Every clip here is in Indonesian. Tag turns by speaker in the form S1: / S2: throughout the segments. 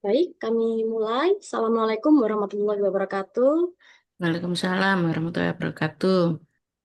S1: Baik, kami mulai. Assalamualaikum warahmatullahi wabarakatuh.
S2: Waalaikumsalam warahmatullahi wabarakatuh.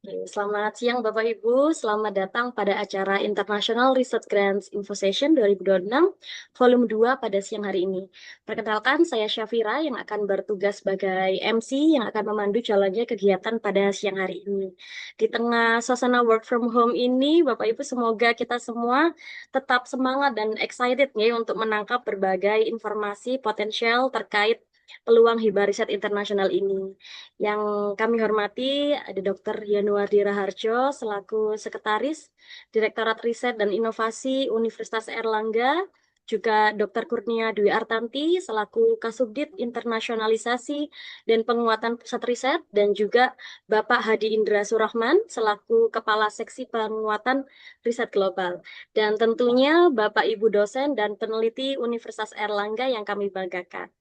S1: Selamat siang Bapak Ibu, selamat datang pada acara International Research Grants Info Session 2026 Volume 2 pada siang hari ini. Perkenalkan, saya Syafira yang akan bertugas sebagai MC yang akan memandu jalannya kegiatan pada siang hari ini. Di tengah suasana work from home ini, Bapak Ibu semoga kita semua tetap semangat dan excited ya untuk menangkap berbagai informasi potensial terkait peluang hibah riset internasional ini. Yang kami hormati ada Dr. Yanuardi Raharjo selaku Sekretaris Direktorat Riset dan Inovasi Universitas Airlangga, juga Dr. Kurnia Dwi Artanti selaku Kasubdit Internasionalisasi dan Penguatan Pusat Riset, dan juga Bapak Hadi Indra Surahman selaku Kepala Seksi Penguatan Riset Global. Dan tentunya Bapak Ibu dosen dan peneliti Universitas Airlangga yang kami banggakan.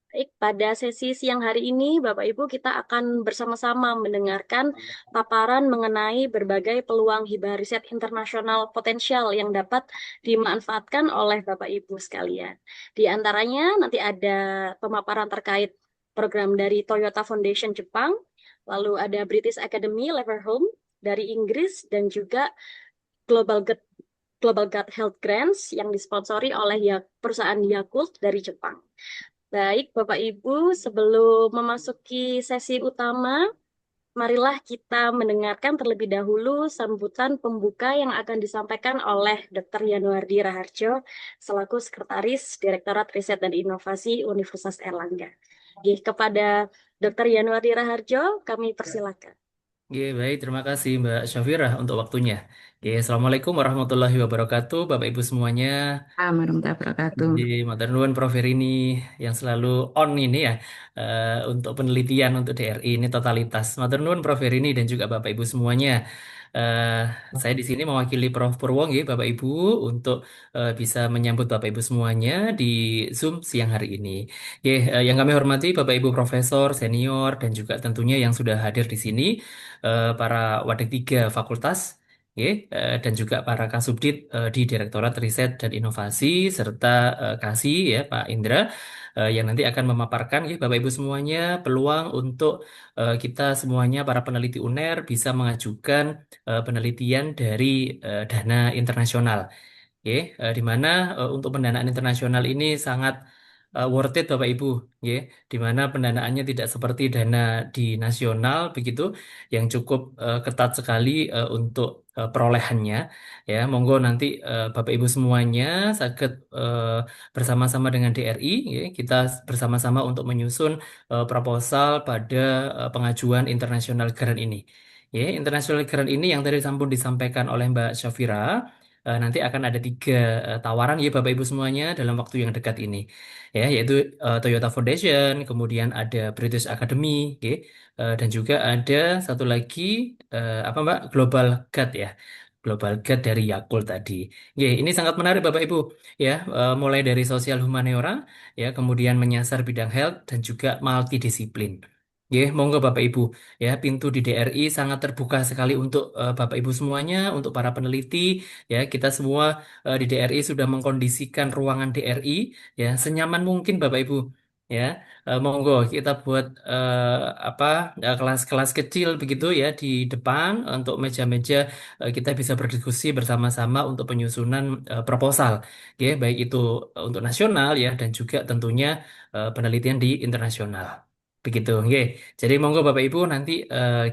S1: Baik, pada sesi siang hari ini, Bapak Ibu, kita akan bersama-sama mendengarkan paparan mengenai berbagai peluang hibah riset internasional potensial yang dapat dimanfaatkan oleh Bapak Ibu sekalian. Di antaranya nanti ada pemaparan terkait program dari Toyota Foundation Jepang, lalu ada British Academy Leverhulme dari Inggris, dan juga Global God, Global God Health Grants yang disponsori oleh perusahaan Yakult dari Jepang. Baik, Bapak Ibu, sebelum memasuki sesi utama, marilah kita mendengarkan terlebih dahulu sambutan pembuka yang akan disampaikan oleh Dr. Yanuardi Raharjo selaku Sekretaris Direktorat Riset dan Inovasi Universitas Airlangga. Kepada Dr. Yanuardi Raharjo, kami persilakan.
S2: Oke, baik, terima kasih Mbak Syafira untuk waktunya. Oke, Assalamualaikum warahmatullahi wabarakatuh, Bapak Ibu semuanya.
S1: Assalamualaikum warahmatullahi wabarakatuh.
S2: Di Matur nuwun Prof Herini yang selalu on ini ya untuk penelitian untuk DRI ini totalitas. Matur nuwun Prof Herini dan juga Bapak Ibu semuanya. Eh, saya di sini mewakili Prof Purwong ya Bapak Ibu untuk bisa menyambut Bapak Ibu semuanya di Zoom siang hari ini. Oke, yang kami hormati Bapak Ibu Profesor senior dan juga tentunya yang sudah hadir di sini para wadik tiga fakultas. Oke, dan juga para Kasubdit di Direktorat Riset dan Inovasi serta Kasih ya Pak Indra yang nanti akan memaparkan ya Bapak Ibu semuanya peluang untuk kita semuanya para peneliti UNER bisa mengajukan penelitian dari dana internasional. Oke, di mana untuk pendanaan internasional ini sangat worth it Bapak Ibu, ya, di mana pendanaannya tidak seperti dana di nasional begitu, yang cukup ketat sekali untuk perolehannya. Ya, monggo nanti Bapak Ibu semuanya sakit bersama-sama dengan DRI, ya, kita bersama-sama untuk menyusun proposal pada pengajuan internasional grant ini. Ya, international grant ini yang tadi sampun disampaikan oleh Mbak Syafira nanti akan ada tiga tawaran ya Bapak Ibu semuanya dalam waktu yang dekat ini ya yaitu Toyota Foundation, kemudian ada British Academy, oke, dan juga ada satu lagi apa Mbak Global Guide ya. Global Gap dari Yakult tadi. Oke, ini sangat menarik Bapak Ibu ya, mulai dari sosial humaniora ya, kemudian menyasar bidang health dan juga multidisiplin. Ya, monggo Bapak Ibu ya, pintu di DRI sangat terbuka sekali untuk Bapak Ibu semuanya, untuk para peneliti ya, kita semua di DRI sudah mengkondisikan ruangan DRI ya senyaman mungkin Bapak Ibu. Ya, monggo kita buat apa kelas-kelas kecil begitu ya di depan untuk meja-meja kita bisa berdiskusi bersama-sama untuk penyusunan proposal, ya, baik itu untuk nasional ya dan juga tentunya penelitian di internasional. Begitu, ya. Jadi monggo Bapak Ibu nanti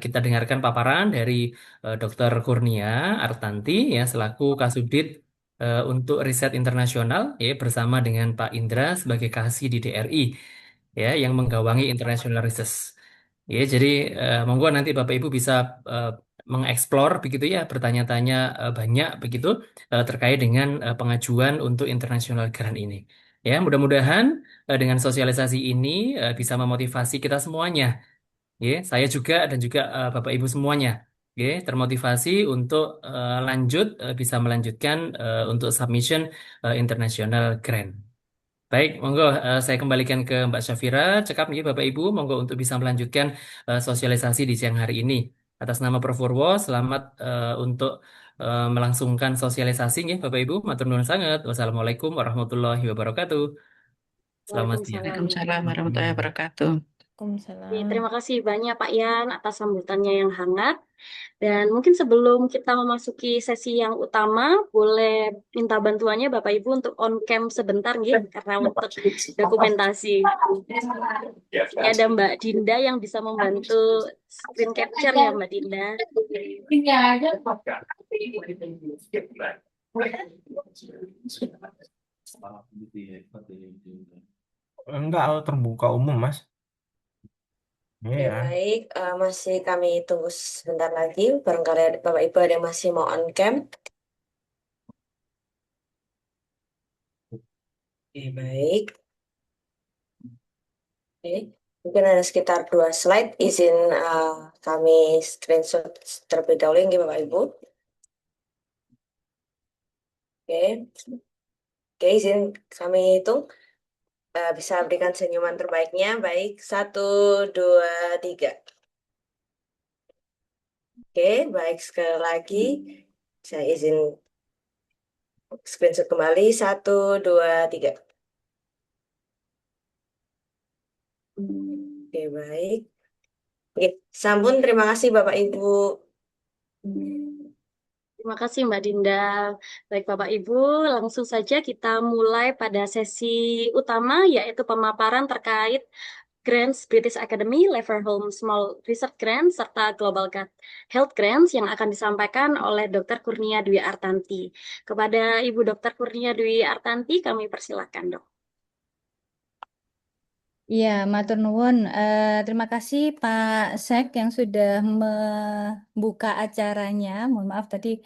S2: kita dengarkan paparan dari Dr. Kurnia Artanti ya selaku Kasubdit untuk riset internasional ya bersama dengan Pak Indra sebagai Kasih di DRI ya yang menggawangi international research. Ya, jadi monggo nanti Bapak Ibu bisa eh, mengeksplor begitu ya, bertanya-tanya banyak begitu terkait dengan pengajuan untuk international grant ini. Ya, mudah-mudahan dengan sosialisasi ini bisa memotivasi kita semuanya. Ya, saya juga dan juga Bapak Ibu semuanya. Ya, termotivasi untuk bisa melanjutkan untuk submission international grant. Baik, monggo saya kembalikan ke Mbak Syafira. Cekap nih Bapak Ibu, monggo untuk bisa melanjutkan sosialisasi di siang hari ini. Atas nama Prof. Purwo, selamat untuk melangsungkan sosialisasi nih Bapak Ibu. Matur nuwun sangat. Wassalamualaikum warahmatullahi wabarakatuh. Selamat siang.
S1: Waalaikumsalam.
S3: Waalaikumsalam warahmatullahi wabarakatuh.
S1: Oke,
S4: Waalaikumsalam.
S1: terima kasih banyak Pak Yan atas sambutannya yang hangat. Dan mungkin sebelum kita memasuki sesi yang utama, boleh minta bantuannya Bapak Ibu untuk on cam sebentar, nggih, karena untuk dokumentasi. Ini ada Mbak Dinda yang bisa membantu screen capture ya Mbak Dinda.
S5: Enggak, terbuka umum, Mas.
S4: Ya,
S5: Iya.
S4: baik, masih kami tunggu sebentar lagi. Barangkali Bapak Ibu ada yang masih mau on cam. Oke, baik. Oke. Mungkin ada sekitar 2 slide. Izin kami screenshot terlebih dahulu, ya, Bapak Ibu. Oke, oke, izin kami hitung. Bisa berikan senyuman terbaiknya. Baik, 1, 2, 3. Oke, baik, sekali lagi. Saya izin screenshot kembali. 1, 2, 3. Oke, baik. Oke, sampun. Terima kasih Bapak Ibu.
S1: Terima kasih Mbak Dinda. Baik Bapak Ibu, langsung saja kita mulai pada sesi utama yaitu pemaparan terkait Grants British Academy, Leverhulme Small Research Grants, serta Global Health Grants yang akan disampaikan oleh Dr. Kurnia Dwi Artanti. Kepada Ibu Dr. Kurnia Dwi Artanti, kami persilakan, Dok.
S3: Iya, matur nuwun. Terima kasih Pak Sek yang sudah membuka acaranya. Mohon maaf tadi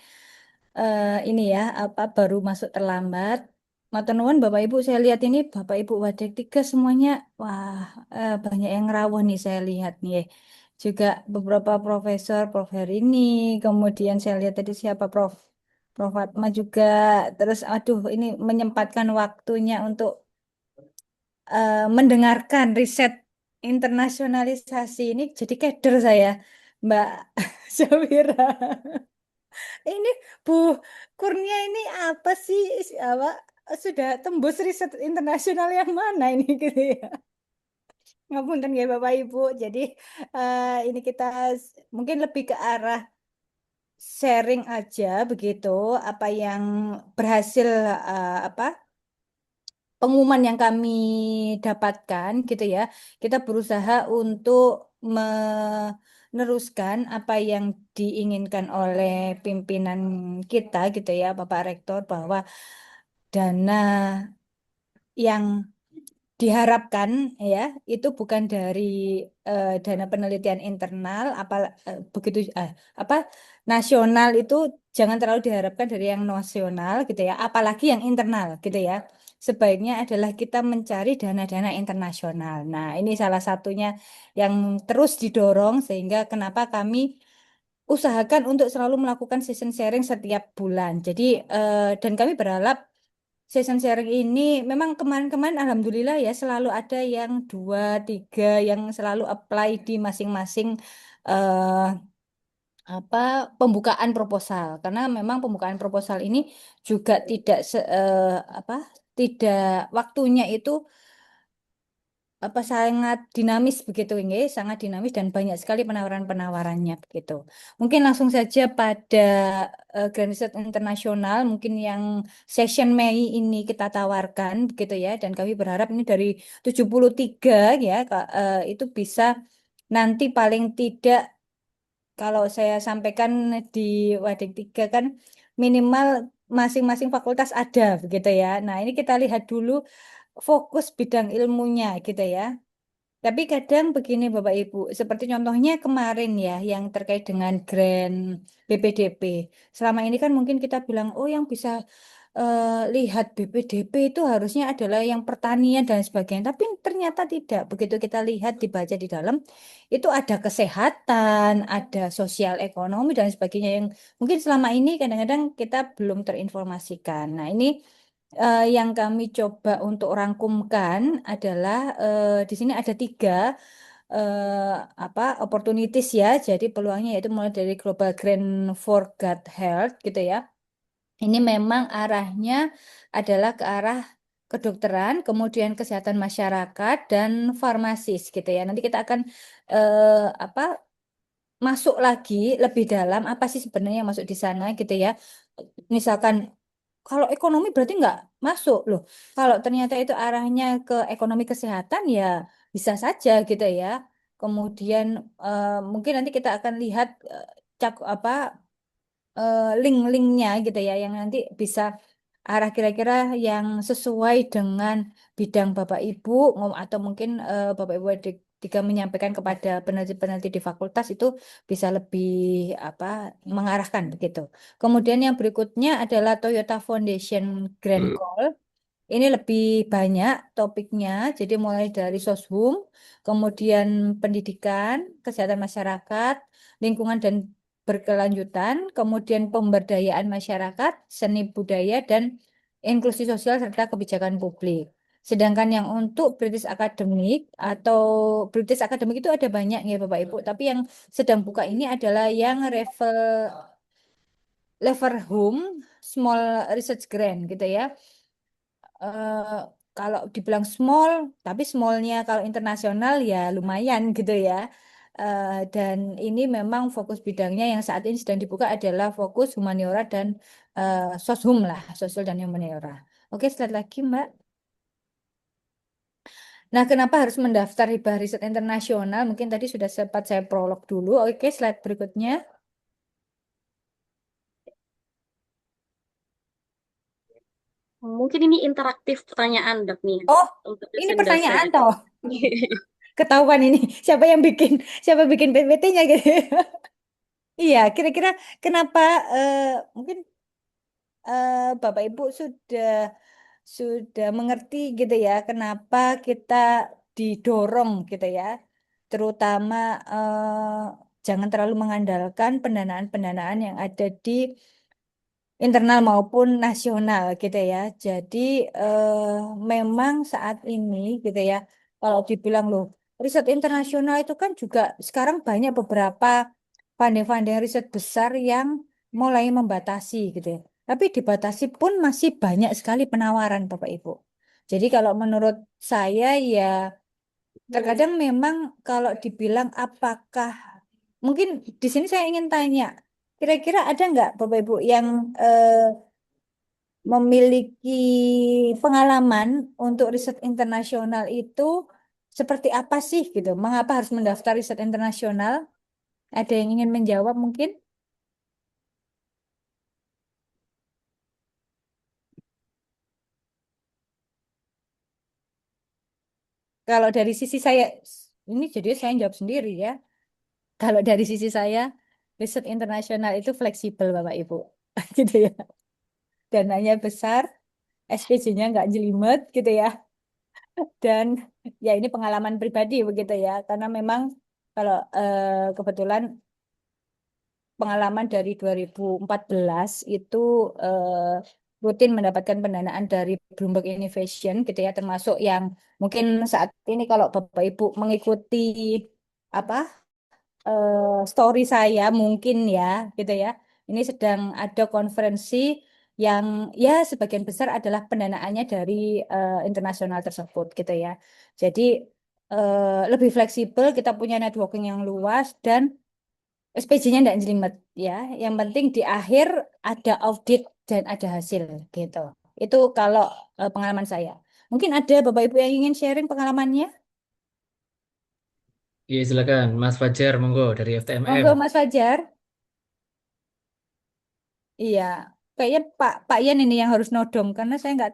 S3: ini ya apa baru masuk terlambat. Matur nuwun Bapak Ibu, saya lihat ini Bapak Ibu Wadek tiga semuanya, wah banyak yang rawuh nih saya lihat nih. Juga beberapa profesor, Prof Herini, kemudian saya lihat tadi siapa Prof Fatma juga. Terus aduh ini menyempatkan waktunya untuk mendengarkan riset internasionalisasi ini jadi keder saya, Mbak Syawira. Ini Bu Kurnia ini apa sih apa sudah tembus riset internasional yang mana ini gitu ya? Ngapunten ya Bapak Ibu. Jadi ini kita mungkin lebih ke arah sharing aja begitu apa yang berhasil apa pengumuman yang kami dapatkan gitu ya, kita berusaha untuk meneruskan apa yang diinginkan oleh pimpinan kita gitu ya, Bapak Rektor, bahwa dana yang diharapkan ya itu bukan dari dana penelitian internal begitu apa nasional itu jangan terlalu diharapkan dari yang nasional gitu ya apalagi yang internal gitu ya sebaiknya adalah kita mencari dana-dana internasional. Nah, ini salah satunya yang terus didorong sehingga kenapa kami usahakan untuk selalu melakukan session sharing setiap bulan. Jadi, dan kami berharap session sharing ini memang kemarin-kemarin alhamdulillah ya selalu ada yang 2, 3 yang selalu apply di masing-masing eh, apa pembukaan proposal. Karena memang pembukaan proposal ini juga apa tidak waktunya itu sangat dinamis begitu nggih, sangat dinamis dan banyak sekali penawaran-penawarannya begitu. Mungkin langsung saja pada Grand Riset Internasional mungkin yang session Mei ini kita tawarkan begitu ya, dan kami berharap ini dari 73 ya Kak, itu bisa nanti paling tidak kalau saya sampaikan di Wadik 3 kan minimal masing-masing fakultas ada begitu ya. Nah, ini kita lihat dulu fokus bidang ilmunya gitu ya. Tapi kadang begini Bapak Ibu, seperti contohnya kemarin ya yang terkait dengan grant BPDP. Selama ini kan mungkin kita bilang, oh yang bisa lihat BPDP itu harusnya adalah yang pertanian dan sebagainya. Tapi ternyata tidak. Begitu kita lihat dibaca di dalam, itu ada kesehatan, ada sosial ekonomi dan sebagainya yang mungkin selama ini kadang-kadang kita belum terinformasikan. Nah ini yang kami coba untuk rangkumkan adalah di sini ada 3 opportunities ya. Jadi peluangnya yaitu mulai dari Global Grant for God Health gitu ya. Ini memang arahnya adalah ke arah kedokteran, kemudian kesehatan masyarakat dan farmasis gitu ya. Nanti kita akan apa masuk lagi lebih dalam apa sih sebenarnya yang masuk di sana gitu ya. Misalkan kalau ekonomi berarti nggak masuk loh. Kalau ternyata itu arahnya ke ekonomi kesehatan ya bisa saja gitu ya. Kemudian mungkin nanti kita akan lihat link-linknya gitu ya yang nanti bisa arah kira-kira yang sesuai dengan bidang Bapak Ibu atau mungkin Bapak Ibu adik jika menyampaikan kepada peneliti-peneliti di fakultas itu bisa lebih apa mengarahkan begitu. Kemudian yang berikutnya adalah Toyota Foundation Grand Call. Ini lebih banyak topiknya, jadi mulai dari soshum, kemudian pendidikan, kesehatan masyarakat, lingkungan dan berkelanjutan, kemudian pemberdayaan masyarakat, seni budaya, dan inklusi sosial serta kebijakan publik. Sedangkan yang untuk British Academic atau British Academic itu ada banyak ya Bapak Ibu, tapi yang sedang buka ini adalah yang Leverhulme Small Research Grant gitu ya. eh, Kalau dibilang small, tapi smallnya kalau internasional ya lumayan gitu ya. Dan ini memang fokus bidangnya yang saat ini sedang dibuka adalah fokus humaniora dan soshum lah, sosial dan humaniora. Oke, slide lagi Mbak. Nah, kenapa harus mendaftar hibah riset internasional? Mungkin tadi sudah sempat saya prolog dulu. Oke, slide berikutnya.
S1: Mungkin ini interaktif pertanyaan, Dok, nih,
S3: Oh,
S1: untuk
S3: ini
S1: dosen-dosen.
S3: pertanyaan toh. Ketahuan ini siapa bikin PPT-nya gitu. Iya, kira-kira kenapa eh, mungkin Bapak Ibu sudah mengerti gitu ya, kenapa kita didorong gitu ya, terutama jangan terlalu mengandalkan pendanaan-pendanaan yang ada di internal maupun nasional gitu ya. Jadi memang saat ini gitu ya, kalau dibilang loh, riset internasional itu kan juga sekarang banyak beberapa funding-funding riset besar yang mulai membatasi gitu ya. Tapi dibatasi pun masih banyak sekali penawaran Bapak Ibu. Jadi kalau menurut saya ya terkadang memang kalau dibilang apakah mungkin di sini saya ingin tanya, kira-kira ada nggak Bapak Ibu yang memiliki pengalaman untuk riset internasional itu seperti apa sih gitu? Mengapa harus mendaftar riset internasional? Ada yang ingin menjawab mungkin? Kalau dari sisi saya, ini jadi saya jawab sendiri ya. Kalau dari sisi saya, riset internasional itu fleksibel Bapak Ibu. Gitu ya. Dananya besar, SPJ-nya nggak jelimet gitu ya. Dan ya ini pengalaman pribadi begitu ya. Karena memang kalau kebetulan pengalaman dari 2014 itu rutin mendapatkan pendanaan dari Bloomberg Innovation gitu ya, termasuk yang mungkin saat ini kalau Bapak Ibu mengikuti apa story saya mungkin ya gitu ya. Ini sedang ada konferensi yang ya sebagian besar adalah pendanaannya dari internasional tersebut gitu ya. Jadi lebih fleksibel, kita punya networking yang luas dan SPJ-nya tidak jelimet ya. Yang penting di akhir ada audit dan ada hasil gitu. Itu kalau pengalaman saya. Mungkin ada Bapak Ibu yang ingin sharing pengalamannya?
S2: Iya, silakan Mas Fajar, monggo dari FTMM.
S3: Monggo Mas Fajar. Iya, kayaknya Pak Yan ini yang harus nodong karena saya nggak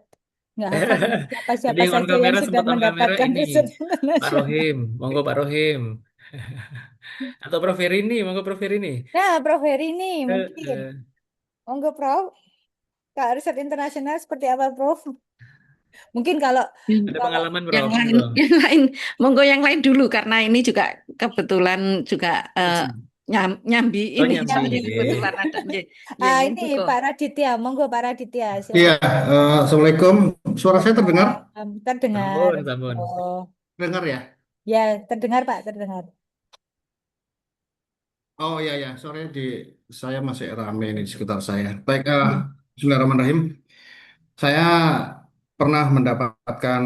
S3: hafal nih
S2: Tadi
S3: siapa-siapa
S2: yang on
S3: saja yang
S2: kamera,
S3: sudah
S2: sempat on kamera
S3: mendapatkan
S2: ini
S3: riset
S2: Pak
S3: internasional.
S2: Rohim, monggo Pak Rohim. Atau Prof Verini, monggo Prof Verini.
S3: Nah, Prof Heri ini mungkin.
S2: Eh,
S3: Monggo Prof, Kak riset internasional seperti apa Prof? Mungkin kalau
S2: ada
S3: kalau
S2: pengalaman
S6: Yang
S2: Prof,
S6: lain,
S2: monggo.
S6: yang lain, monggo yang lain dulu karena ini juga kebetulan juga nyambi
S2: Oh,
S6: ini
S2: nyambi.
S6: jadi
S3: nyambi.
S6: kebetulan ada nggih, nggih, nggih,
S3: Ini
S6: monggo.
S3: Pak Raditya, monggo Pak Raditya,
S7: Iya,
S3: silakan.
S7: Assalamualaikum. Suara saya terdengar?
S3: Terdengar.
S2: Sampun, sampun.
S3: Oh,
S7: Dengar ya?
S3: ya terdengar Pak, terdengar.
S7: Oh iya ya, sore saya masih rame ini di sekitar saya. Baik, Bismillahirrahmanirrahim. Saya pernah mendapatkan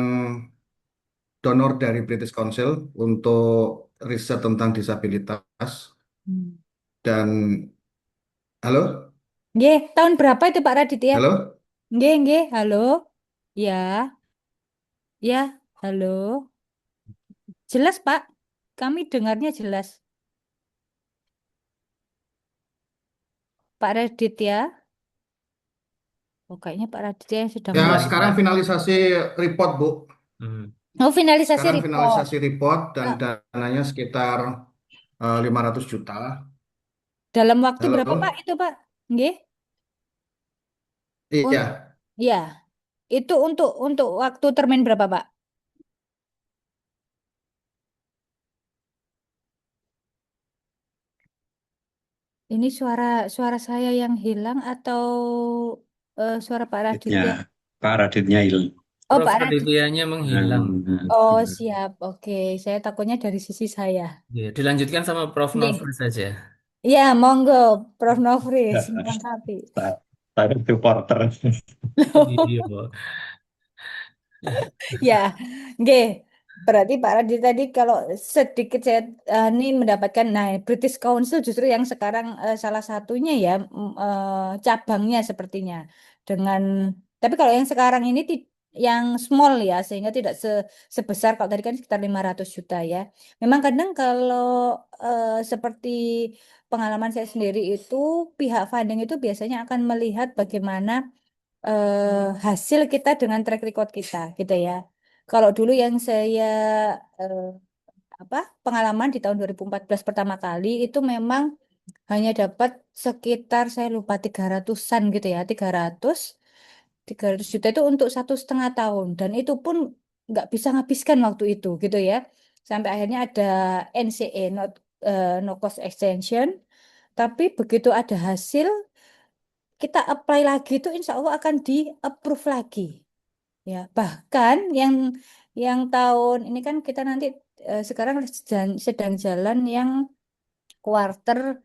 S7: donor dari British Council untuk riset tentang disabilitas
S3: Hmm.
S7: dan halo,
S3: Nggih, tahun berapa itu Pak Raditya?
S7: halo.
S3: Nggih, halo. Ya, ya, halo. Jelas, Pak. Kami dengarnya jelas. Pak Raditya. Oh, kayaknya Pak Raditya yang sedang
S7: Ya,
S2: Kembali,
S7: sekarang
S2: Pak.
S7: finalisasi report, Bu.
S2: Hmm.
S3: Oh, finalisasi
S7: Sekarang
S3: report.
S7: finalisasi report dan
S3: Ah,
S7: dananya sekitar 500 juta.
S3: dalam waktu berapa, Pak,
S7: Halo.
S3: itu, Pak? Nggih? Oh,
S7: Iya.
S3: ya. Itu untuk waktu termin berapa, Pak? Ini suara saya yang hilang atau suara Pak Raditya?
S8: Pak Raditnya hilang.
S3: Oh,
S2: Prof
S3: Pak Raditya.
S2: Radityanya menghilang. Nah,
S3: Oh, siap. Oke, saya takutnya dari sisi saya.
S2: ya, dilanjutkan sama Prof
S3: Nggih.
S2: Nofri saja.
S3: Ya, monggo, Prof. Nofris, melengkapi.
S8: Saya supporter.
S2: Iya.
S3: Ya, nggih. Berarti Pak Radit tadi kalau sedikit saya ini mendapatkan, nah British Council justru yang sekarang salah satunya ya cabangnya sepertinya dengan, tapi kalau yang sekarang ini yang small ya sehingga tidak sebesar kalau tadi kan sekitar 500 juta ya. Memang kadang kalau seperti pengalaman saya sendiri itu pihak funding itu biasanya akan melihat bagaimana hasil kita dengan track record kita gitu ya. Kalau dulu yang saya eh, pengalaman di tahun 2014 pertama kali itu memang hanya dapat sekitar saya lupa 300-an gitu ya, 300 juta itu untuk 1,5 tahun dan itu pun nggak bisa nghabiskan waktu itu gitu ya. Sampai akhirnya ada NCE, no cost extension. Tapi begitu ada hasil kita apply lagi itu insya Allah akan di approve lagi ya, bahkan yang tahun ini kan kita nanti sekarang sedang jalan yang quarter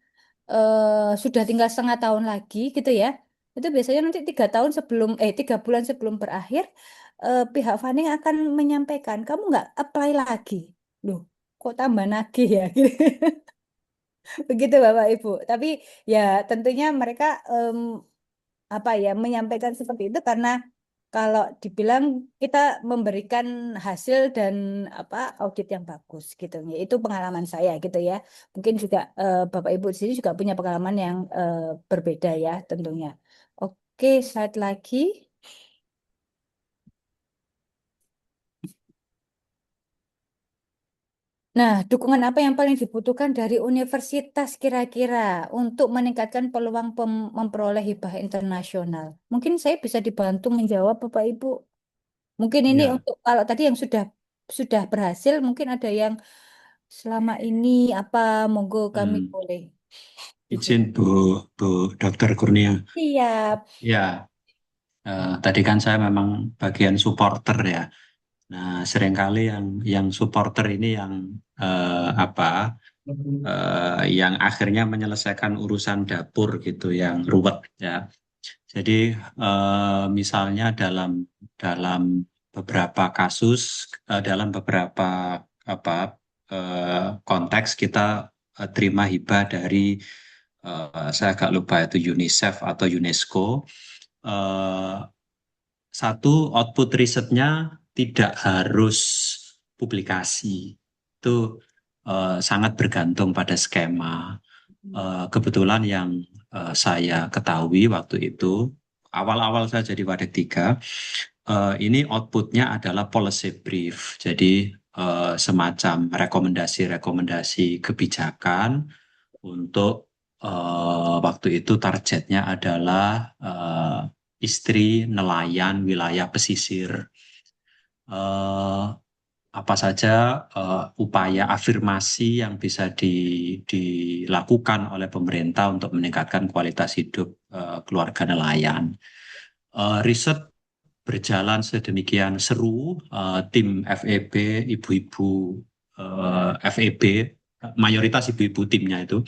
S3: sudah tinggal 1/2 tahun lagi gitu ya, itu biasanya nanti 3 tahun sebelum 3 bulan sebelum berakhir pihak funding akan menyampaikan kamu nggak apply lagi, loh kok tambah nagih ya begitu Bapak Ibu, tapi ya tentunya mereka menyampaikan seperti itu karena kalau dibilang kita memberikan hasil dan audit yang bagus gitu ya, itu pengalaman saya gitu ya. Mungkin juga Bapak Ibu di sini juga punya pengalaman yang berbeda ya tentunya. Oke, slide lagi. Nah, dukungan apa yang paling dibutuhkan dari universitas kira-kira untuk meningkatkan peluang memperoleh hibah internasional? Mungkin saya bisa dibantu menjawab Bapak Ibu. Mungkin ini
S8: Ya,
S3: untuk kalau tadi yang sudah berhasil, mungkin ada yang selama ini monggo kami
S8: hmm,
S3: boleh.
S8: Izin Bu Dr. Kurnia.
S3: Siap.
S8: Ya, tadi kan saya memang bagian supporter ya. Nah, seringkali yang supporter ini yang akhirnya menyelesaikan urusan dapur gitu, yang ruwet ya. Jadi misalnya dalam beberapa kasus, dalam beberapa konteks kita terima hibah dari saya agak lupa itu UNICEF atau UNESCO. Eh, Satu, output risetnya tidak harus publikasi. Itu sangat bergantung pada skema. Kebetulan yang saya ketahui waktu itu, awal-awal saya jadi Wadik 3, ini outputnya adalah policy brief. Jadi semacam rekomendasi-rekomendasi kebijakan untuk waktu itu targetnya adalah istri nelayan wilayah pesisir. Apa saja upaya afirmasi yang bisa dilakukan oleh pemerintah untuk meningkatkan kualitas hidup keluarga nelayan. Riset berjalan sedemikian seru, tim FEB, ibu-ibu FEB, mayoritas ibu-ibu timnya itu.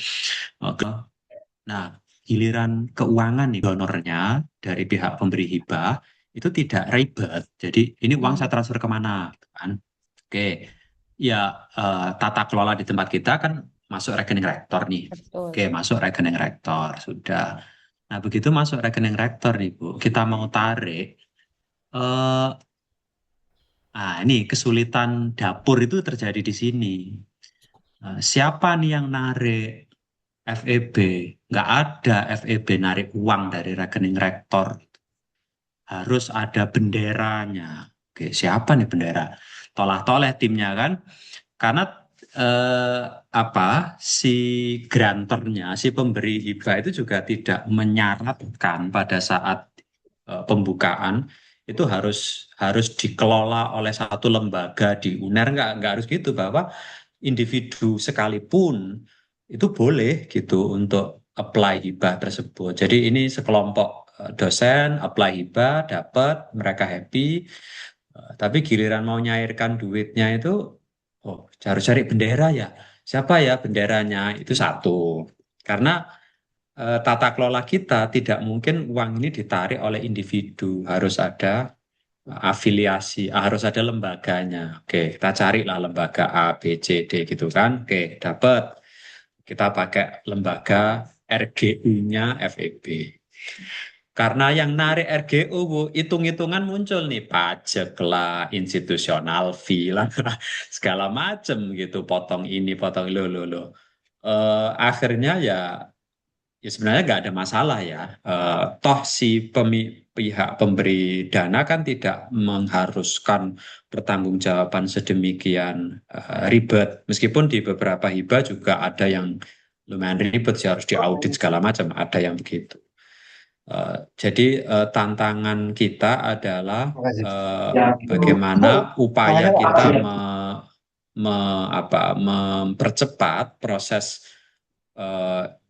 S8: Nah, giliran keuangan nih, donornya dari pihak pemberi hibah itu tidak ribet. Jadi ini uang saya transfer kemana, kan? Oke, ya tata kelola di tempat kita kan masuk rekening rektor nih.
S3: Betul.
S8: Oke, masuk rekening rektor sudah. Nah, begitu masuk rekening rektor nih Bu, kita mau tarik. Ini kesulitan dapur itu terjadi di sini. Siapa nih yang narik FEB? Nggak ada FEB narik uang dari rekening rektor. Harus ada benderanya. Oke, siapa nih bendera? Tolah-toleh timnya kan? Karena si grantornya, si pemberi hibah itu juga tidak menyaratkan pada saat pembukaan itu harus dikelola oleh satu lembaga di UNER, nggak harus gitu, bahwa individu sekalipun itu boleh gitu untuk apply hibah tersebut. Jadi ini sekelompok dosen apply hibah, dapat, mereka happy, tapi giliran mau nyairkan duitnya itu, harus cari bendera ya. Siapa ya benderanya? Itu satu. Karena tata kelola kita tidak mungkin uang ini ditarik oleh individu, harus ada afiliasi, harus ada lembaganya. Oke, kita carilah lembaga A, B, C, D gitu kan. Oke, dapat. Kita pakai lembaga RGU-nya FEB. Karena yang narik RGU, Bu, hitung-hitungan muncul nih, pajak lah, institusional fee lah, segala macam gitu, potong ini, potong lo. Akhirnya ya sebenarnya nggak ada masalah ya. Toh si pihak pemberi dana kan tidak mengharuskan pertanggungjawaban sedemikian ribet. Meskipun di beberapa hibah juga ada yang lumayan ribet sih, harus diaudit segala macam, ada yang begitu. Jadi tantangan kita adalah bagaimana upaya kita mempercepat proses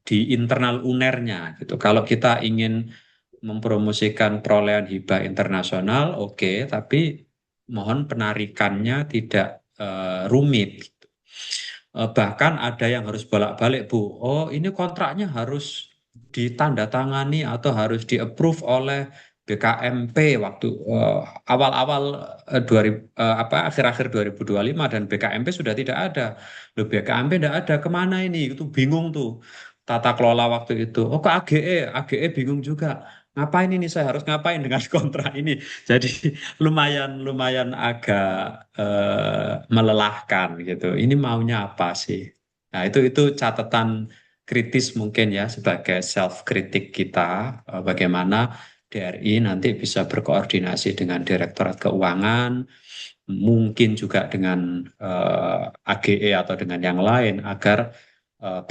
S8: di internal UNER-nya gitu. Kalau kita ingin mempromosikan perolehan hibah internasional, oke, tapi mohon penarikannya tidak rumit. Bahkan ada yang harus bolak-balik, Bu. Oh, ini kontraknya harus ditandatangani atau harus di-approve oleh BKMP waktu awal-awal akhir-akhir 2025, dan BKMP sudah tidak ada. Loh, BKMP tidak ada, kemana ini? Itu bingung tuh tata kelola waktu itu. Oh, ke AGE bingung juga. Ngapain ini, saya harus ngapain dengan kontrak ini? Jadi lumayan agak melelahkan gitu. Ini maunya apa sih? Nah, itu catatan kritis mungkin ya, sebagai self kritik kita, bagaimana DRI nanti bisa berkoordinasi dengan Direktorat Keuangan, mungkin juga dengan AGE atau dengan yang lain, agar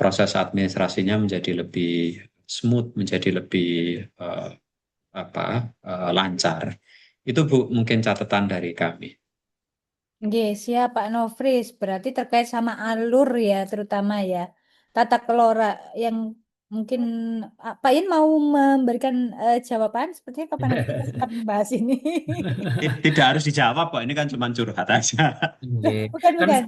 S8: proses administrasinya menjadi lebih smooth, menjadi lebih lancar. Itu Bu, mungkin catatan dari kami.
S3: Oke, siap Pak Nofris. Berarti terkait sama alur ya, terutama ya. Tata kelola yang Mungkin Pak Yin mau memberikan jawaban. Sepertinya kapan nanti kita sempat membahas ini.
S8: Tidak harus dijawab kok, ini kan cuma curhat aja.
S2: Oke.
S3: Bukan,
S2: Kan
S3: bukan.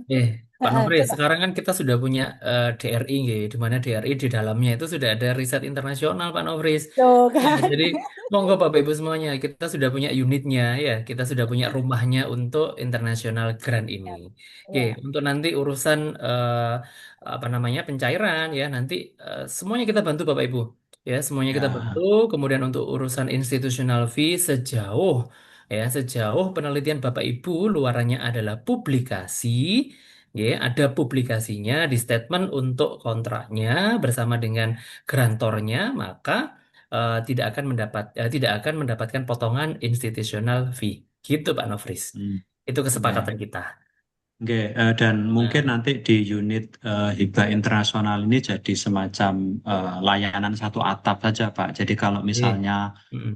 S2: Pak Nofri,
S3: Coba.
S2: sekarang kan kita sudah punya DRI, nggih, di mana DRI di dalamnya itu sudah ada riset internasional, Pak Nofris.
S3: Tuh
S2: Ya,
S3: kan.
S2: jadi monggo Bapak Ibu semuanya, kita sudah punya unitnya, ya, kita sudah punya rumahnya untuk international grant ini. Oke,
S3: Ya.
S2: untuk nanti urusan apa namanya pencairan, ya, nanti semuanya kita bantu Bapak Ibu, ya, semuanya kita bantu.
S8: Ya.
S2: Kemudian untuk urusan institutional fee sejauh penelitian Bapak Ibu luarannya adalah publikasi, ya, ada publikasinya di statement untuk kontraknya bersama dengan grantornya, maka tidak akan mendapatkan potongan institutional fee. Gitu Pak Nofris.
S8: Hmm.
S2: Itu kesepakatan
S8: Oke.
S2: kita.
S8: Oke, dan mungkin
S2: Nah,
S8: nanti di unit hibah internasional ini jadi semacam layanan satu atap saja, Pak. Jadi kalau
S2: iya.
S8: misalnya
S2: Mm-mm.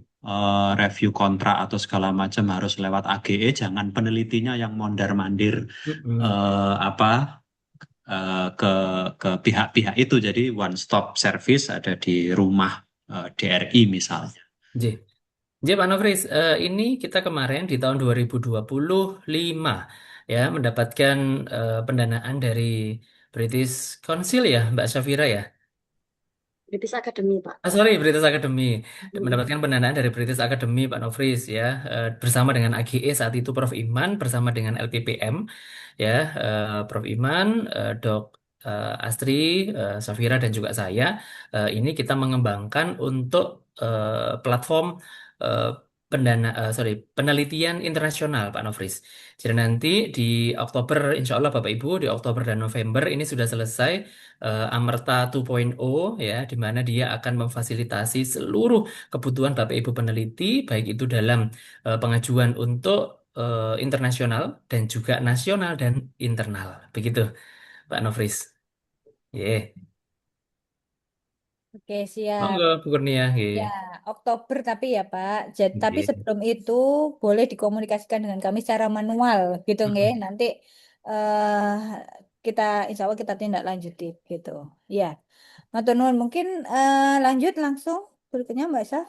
S8: review kontrak atau segala macam harus lewat AGE, jangan penelitinya yang mondar-mandir
S2: Mm-mm.
S8: apa ke pihak-pihak itu. Jadi one stop service ada di rumah DRI misalnya.
S2: J. Pak Nofris, ini kita kemarin di tahun 2025 ya mendapatkan pendanaan dari British Council ya, Mbak Syafira ya.
S1: British Academy, Pak.
S2: Sorry, British Academy.
S1: Hmm.
S2: Mendapatkan pendanaan dari British Academy, Pak Nofris ya, bersama dengan AGE saat itu Prof. Iman, bersama dengan LPPM, ya, Prof. Iman, Dok Astri, Safira dan juga saya. Ini kita mengembangkan untuk platform eh, penelitian internasional, Pak Nofris. Jadi nanti di Oktober, insya Allah Bapak Ibu, di Oktober dan November ini sudah selesai Amerta 2.0, ya, di mana dia akan memfasilitasi seluruh kebutuhan Bapak Ibu peneliti, baik itu dalam pengajuan untuk internasional dan juga nasional dan internal. Begitu, Pak Nofris. Yeah.
S3: Oke, siap.
S2: Monggo, Bu Kurnia.
S3: Ya,
S2: Yeah.
S3: Oktober tapi ya Pak. Jadi, tapi
S2: Yeah.
S3: sebelum itu boleh dikomunikasikan dengan kami secara manual gitu nggih.
S2: Mm-mm.
S3: Nanti eh kita insya Allah kita tindak lanjuti gitu. Ya, matur nuwun. Mungkin lanjut langsung berikutnya Mbak Syaf.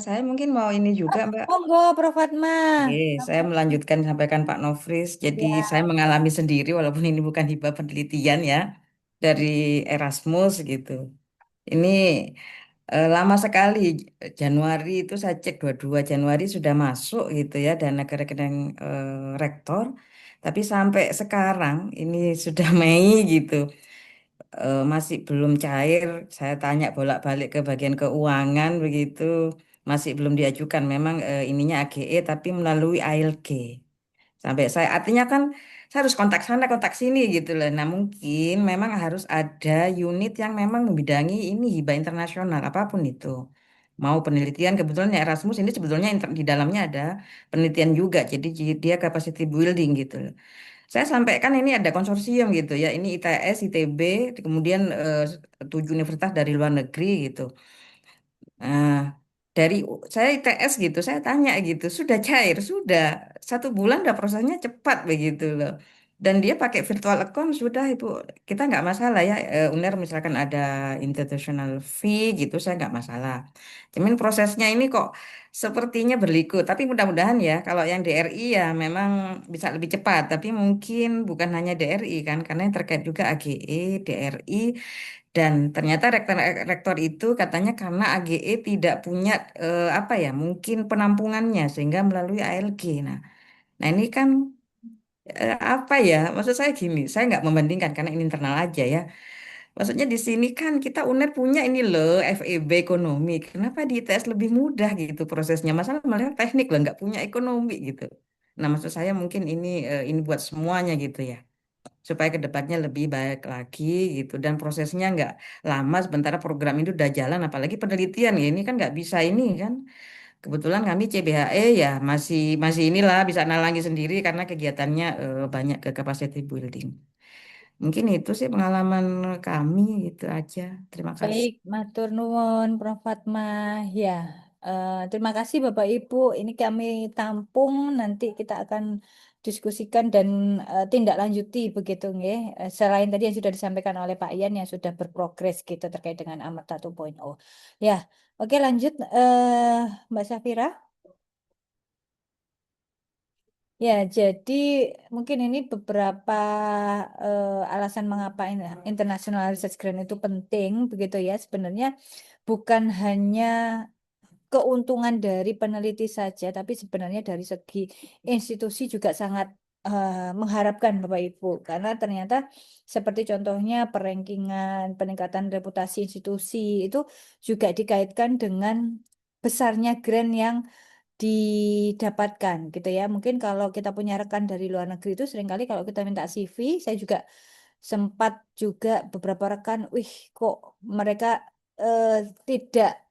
S9: Saya mungkin mau ini juga, Mbak.
S3: Monggo, Prof. Fatma.
S9: Oke, saya melanjutkan sampaikan Pak Nofris. Jadi saya
S3: Ya,
S9: mengalami sendiri, walaupun ini bukan hibah penelitian ya, dari Erasmus gitu. Ini lama sekali. Januari itu saya cek 22 Januari sudah masuk gitu ya dana ke rekening rektor. Tapi sampai sekarang ini sudah Mei gitu. Masih belum cair. Saya tanya bolak-balik ke bagian keuangan begitu, masih belum diajukan. Memang ininya AGE tapi melalui ALG. Sampai saya artinya kan saya harus kontak sana kontak sini gitu loh. Nah mungkin memang harus ada unit yang memang membidangi ini hibah internasional apapun itu. Mau penelitian kebetulan ya Erasmus ini sebetulnya di dalamnya ada penelitian juga. Jadi dia capacity building gitu loh. Saya sampaikan ini ada konsorsium gitu ya. Ini ITS, ITB, kemudian 7 universitas dari luar negeri gitu. Nah, dari saya ITS gitu, saya tanya gitu, sudah cair, sudah 1 bulan, udah prosesnya cepat begitu loh. Dan dia pakai virtual account sudah Ibu, kita nggak masalah ya. UNER misalkan ada institutional fee gitu, saya nggak masalah. Cuman prosesnya ini kok sepertinya berliku. Tapi mudah-mudahan ya, kalau yang DRI ya memang bisa lebih cepat. Tapi mungkin bukan hanya DRI kan, karena yang terkait juga AGE, DRI. Dan ternyata rektor itu katanya karena AGE tidak punya apa ya, mungkin penampungannya sehingga melalui ALG. Nah ini kan apa ya? Maksud saya gini, saya nggak membandingkan karena ini internal aja ya. Maksudnya di sini kan kita UNER punya ini loh FEB ekonomi. Kenapa di ITS lebih mudah gitu prosesnya? Masalah malah teknik loh, nggak punya ekonomi gitu. Nah maksud saya mungkin ini buat semuanya gitu ya, supaya ke depannya lebih baik lagi gitu dan prosesnya nggak lama sebentar program itu udah jalan, apalagi penelitian ya ini kan nggak bisa ini kan, kebetulan kami CBHE ya masih masih inilah bisa nalangi sendiri karena kegiatannya banyak ke capacity building. Mungkin itu sih pengalaman kami, itu aja, terima kasih.
S3: baik, matur nuwun Prof. Fatma. Ya, terima kasih Bapak Ibu. Ini kami tampung, nanti kita akan diskusikan dan tindak lanjuti begitu nggih. Selain tadi yang sudah disampaikan oleh Pak Ian yang sudah berprogres gitu terkait dengan Amarta 2.0. Ya, oke lanjut Mbak Safira. Ya, jadi mungkin ini beberapa alasan mengapa International Research Grant itu penting begitu ya. Sebenarnya bukan hanya keuntungan dari peneliti saja, tapi sebenarnya dari segi institusi juga sangat mengharapkan Bapak Ibu, karena ternyata seperti contohnya perankingan, peningkatan reputasi institusi itu juga dikaitkan dengan besarnya grant yang didapatkan gitu ya. Mungkin kalau kita punya rekan dari luar negeri itu seringkali kalau kita minta CV, saya juga sempat juga beberapa rekan, wih kok mereka tidak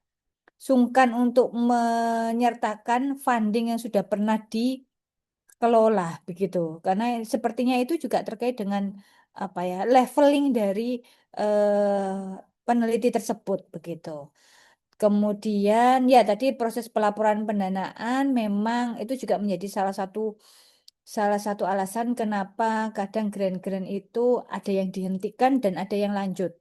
S3: sungkan untuk menyertakan funding yang sudah pernah dikelola begitu. Karena sepertinya itu juga terkait dengan apa ya, leveling dari peneliti tersebut begitu. Kemudian ya tadi proses pelaporan pendanaan memang itu juga menjadi salah satu alasan kenapa kadang grant-grant itu ada yang dihentikan dan ada yang lanjut.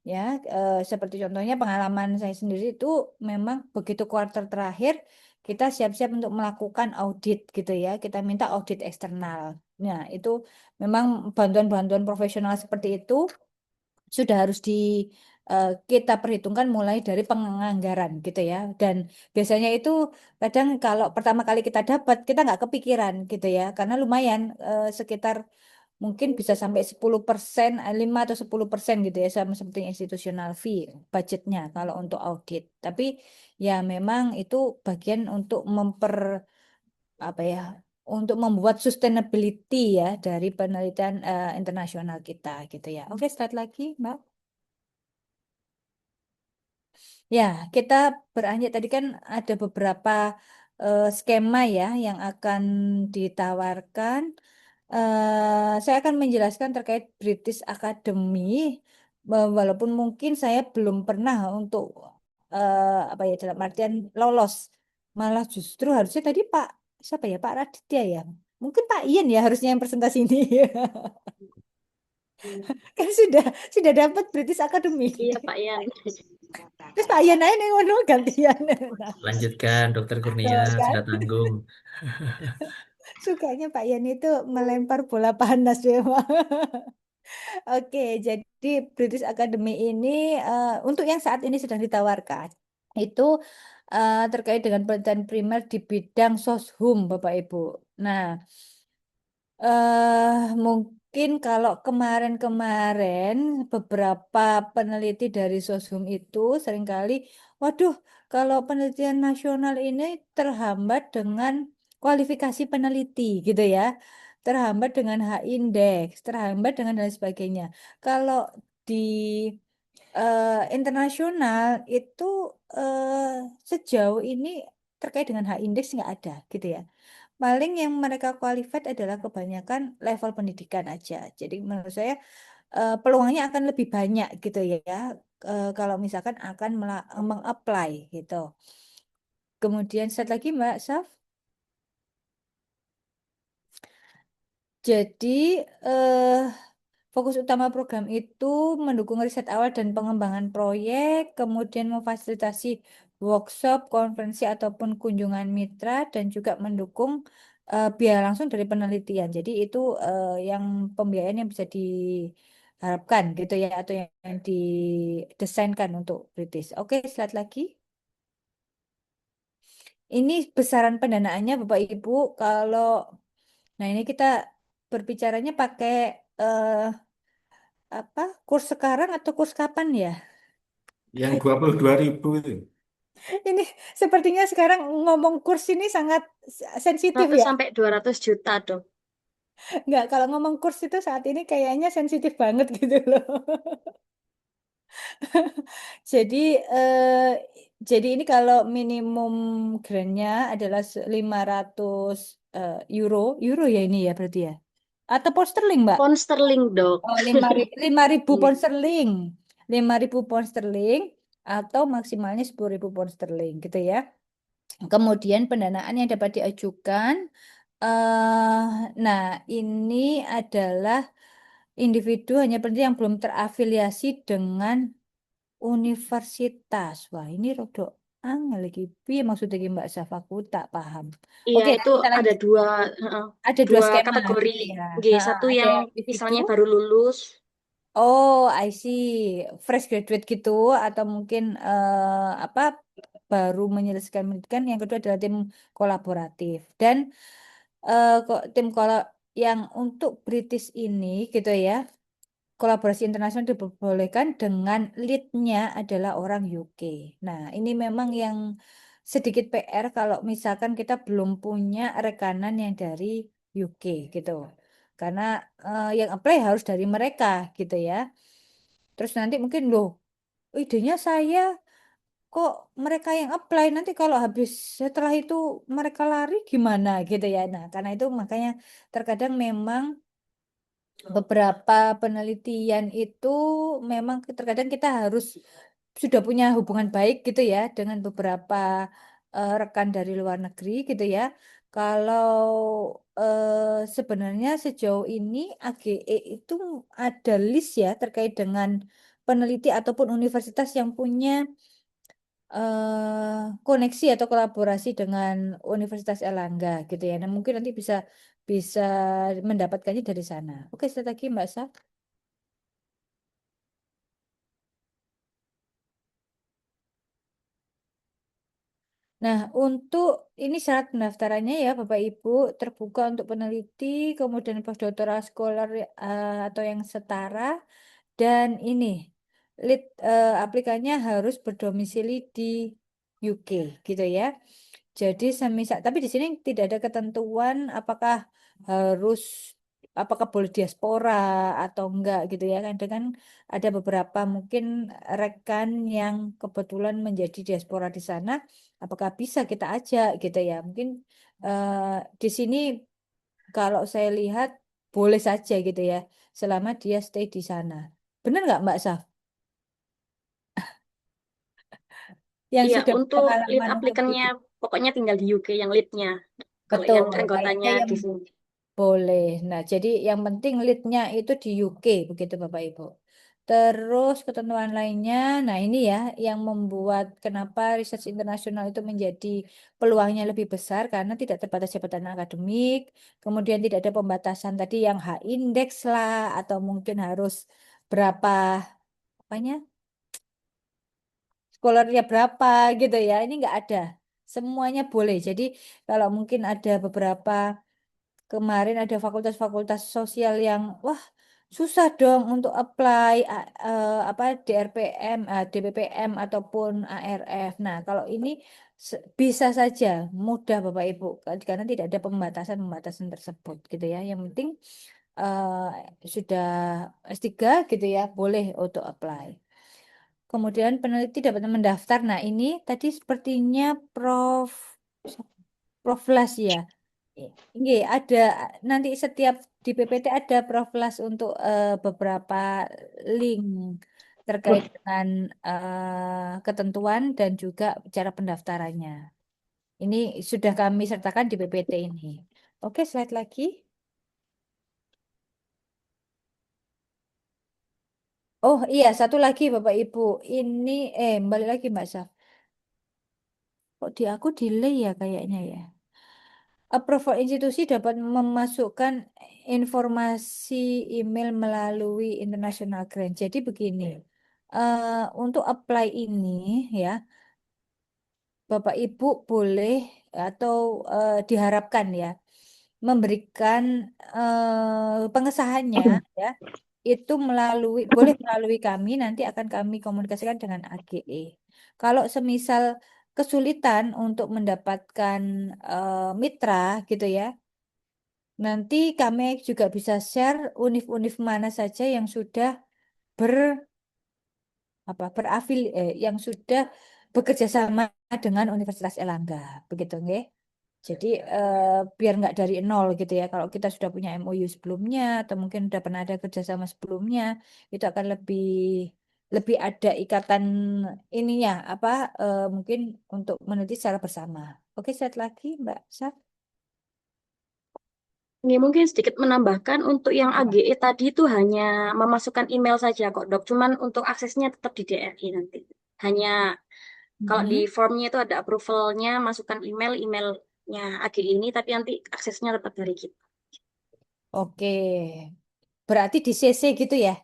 S3: Ya, seperti contohnya pengalaman saya sendiri itu memang begitu kuartal terakhir kita siap-siap untuk melakukan audit gitu ya. Kita minta audit eksternal. Nah, itu memang bantuan-bantuan profesional seperti itu sudah harus kita perhitungkan mulai dari penganggaran gitu ya. Dan biasanya itu kadang kalau pertama kali kita dapat kita nggak kepikiran gitu ya, karena lumayan sekitar mungkin bisa sampai 10%, 5 atau 10% gitu ya, sama seperti institutional fee budgetnya kalau untuk audit. Tapi ya memang itu bagian untuk apa ya, untuk membuat sustainability ya dari penelitian internasional kita gitu ya. Oke, start lagi, Mbak. Ya, kita beranjak tadi kan ada beberapa skema ya yang akan ditawarkan. Saya akan menjelaskan terkait British Academy, walaupun mungkin saya belum pernah untuk apa ya dalam artian lolos. Malah justru harusnya tadi Pak siapa ya Pak Raditya ya, mungkin Pak Ian ya harusnya yang presentasi ini. Kan sudah dapat British Academy.
S1: Iya Pak Yan.
S3: Terus Pak Ian aja nih ngono gantian.
S2: Lanjutkan, Dokter Kurnia
S3: Tuh kan.
S2: sudah tanggung.
S3: Sukanya Pak Ian itu melempar bola panas memang. Oke, jadi British Academy ini untuk yang saat ini sedang ditawarkan itu terkait dengan penelitian primer di bidang soshum, Bapak Ibu. Nah, mungkin kalau kemarin-kemarin beberapa peneliti dari soshum itu seringkali, waduh, kalau penelitian nasional ini terhambat dengan kualifikasi peneliti, gitu ya, terhambat dengan H-index, terhambat dengan dan sebagainya. Kalau di internasional itu sejauh ini terkait dengan H-index nggak ada, gitu ya. Paling yang mereka qualified adalah kebanyakan level pendidikan aja. Jadi menurut saya peluangnya akan lebih banyak gitu ya. Kalau misalkan akan meng-apply gitu. Kemudian satu lagi Mbak Saf. Jadi fokus utama program itu mendukung riset awal dan pengembangan proyek, kemudian memfasilitasi workshop, konferensi ataupun kunjungan mitra dan juga mendukung biaya langsung dari penelitian. Jadi itu yang pembiayaan yang bisa diharapkan gitu ya atau yang didesainkan untuk British. Oke, slide lagi. Ini besaran pendanaannya Bapak Ibu nah ini kita berbicaranya pakai apa kurs sekarang atau kurs kapan ya?
S5: Yang 22.000 itu.
S3: Ini sepertinya sekarang ngomong kurs ini sangat sensitif
S1: 100
S3: ya.
S1: sampai 200 juta dong.
S3: Enggak, kalau ngomong kurs itu saat ini kayaknya sensitif banget gitu loh. Jadi eh, jadi ini kalau minimum grandnya adalah 500 euro, euro ya ini ya berarti ya. Atau pound sterling, Mbak?
S1: Pound sterling dok.
S3: Oh, 5.000 pound sterling. 5.000 pound sterling atau maksimalnya 10.000 pound sterling gitu ya. Kemudian pendanaan yang dapat diajukan Nah, ini adalah individu hanya peneliti yang belum terafiliasi dengan universitas. Wah, ini rodok angel lagi. Piye maksudnya iki, Mbak Saf? Aku tak paham.
S1: Iya,
S3: Oke,
S1: itu
S3: kita
S1: ada
S3: lanjut.
S1: heeh,
S3: Ada dua
S1: dua
S3: skema
S1: kategori.
S3: gitu ya.
S1: G, satu
S3: Ada
S1: yang
S3: individu.
S1: misalnya baru lulus.
S3: Oh, I see. Fresh graduate gitu, atau mungkin apa baru menyelesaikan pendidikan. Yang kedua adalah tim kolaboratif. Dan kok tim yang untuk British ini gitu ya, kolaborasi internasional diperbolehkan dengan leadnya adalah orang UK. Nah, ini memang yang sedikit PR kalau misalkan kita belum punya rekanan yang dari UK gitu. Karena yang apply harus dari mereka gitu ya. Terus nanti mungkin loh, idenya saya kok mereka yang apply, nanti kalau habis setelah itu mereka lari gimana gitu ya. Nah, karena itu makanya terkadang memang beberapa penelitian itu memang terkadang kita harus sudah punya hubungan baik gitu ya dengan beberapa rekan dari luar negeri gitu ya. Kalau sebenarnya sejauh ini AGE itu ada list ya terkait dengan peneliti ataupun universitas yang punya koneksi atau kolaborasi dengan Universitas Erlangga gitu ya. Nah, mungkin nanti bisa bisa mendapatkannya dari sana. Oke, strategi Mbak Sa. Nah, untuk ini syarat pendaftarannya ya Bapak Ibu terbuka untuk peneliti, kemudian postdoctoral scholar atau yang setara, dan ini lead aplikannya harus berdomisili di UK gitu ya. Jadi semisal, tapi di sini tidak ada ketentuan harus apakah boleh diaspora atau enggak gitu ya. Kadang kan ada beberapa mungkin rekan yang kebetulan menjadi diaspora di sana, apakah bisa kita ajak gitu ya. Mungkin di sini kalau saya lihat boleh saja gitu ya, selama dia stay di sana. Benar nggak Mbak Saf? Yang
S1: Iya,
S3: sudah
S1: untuk lead
S3: pengalaman untuk
S1: aplikannya
S3: itu.
S1: pokoknya tinggal di UK yang leadnya. Kalau
S3: Betul,
S1: yang anggotanya
S3: kayaknya yang
S1: di sini.
S3: boleh. Nah, jadi yang penting leadnya itu di UK, begitu Bapak Ibu. Terus ketentuan lainnya, nah ini ya yang membuat kenapa research internasional itu menjadi peluangnya lebih besar karena tidak terbatas jabatan akademik, kemudian tidak ada pembatasan tadi yang H-index lah, atau mungkin harus berapa apanya scholarnya berapa gitu ya. Ini nggak ada, semuanya boleh. Jadi kalau mungkin ada beberapa kemarin ada fakultas-fakultas sosial yang wah susah dong untuk apply apa DRPM, DPPM ataupun ARF. Nah, kalau ini bisa saja mudah Bapak Ibu karena tidak ada pembatasan-pembatasan tersebut gitu ya. Yang penting sudah S3 gitu ya, boleh untuk apply. Kemudian peneliti dapat mendaftar. Nah, ini tadi sepertinya Prof Las ya. Nggih, ada nanti setiap di PPT ada Proflas untuk beberapa link terkait dengan ketentuan dan juga cara pendaftarannya. Ini sudah kami sertakan di PPT ini. Oke, slide lagi. Oh iya, satu lagi Bapak Ibu. Ini balik lagi Mbak Saf. Kok di aku delay ya kayaknya ya. Approval institusi dapat memasukkan informasi email melalui international grant. Jadi begini, untuk apply ini ya, Bapak Ibu boleh atau diharapkan ya memberikan pengesahannya ya itu boleh melalui kami, nanti akan kami komunikasikan dengan AGE. Kalau semisal kesulitan untuk mendapatkan mitra gitu ya, nanti kami juga bisa share univ-univ mana saja yang sudah ber yang sudah bekerja sama dengan Universitas Erlangga, begitu nggih. Jadi biar nggak dari nol gitu ya. Kalau kita sudah punya MOU sebelumnya atau mungkin sudah pernah ada kerjasama sebelumnya, itu akan lebih lebih ada ikatan ininya apa mungkin untuk meneliti secara bersama. Oke, set lagi Mbak Saf.
S1: Ini mungkin sedikit menambahkan untuk yang AGE tadi itu hanya memasukkan email saja kok dok. Cuman untuk aksesnya tetap di DRI nanti. Hanya kalau di
S3: Mm-mm.
S1: formnya itu ada approvalnya, masukkan emailnya AGE ini, tapi nanti aksesnya tetap dari kita.
S3: Oke, berarti di CC gitu ya?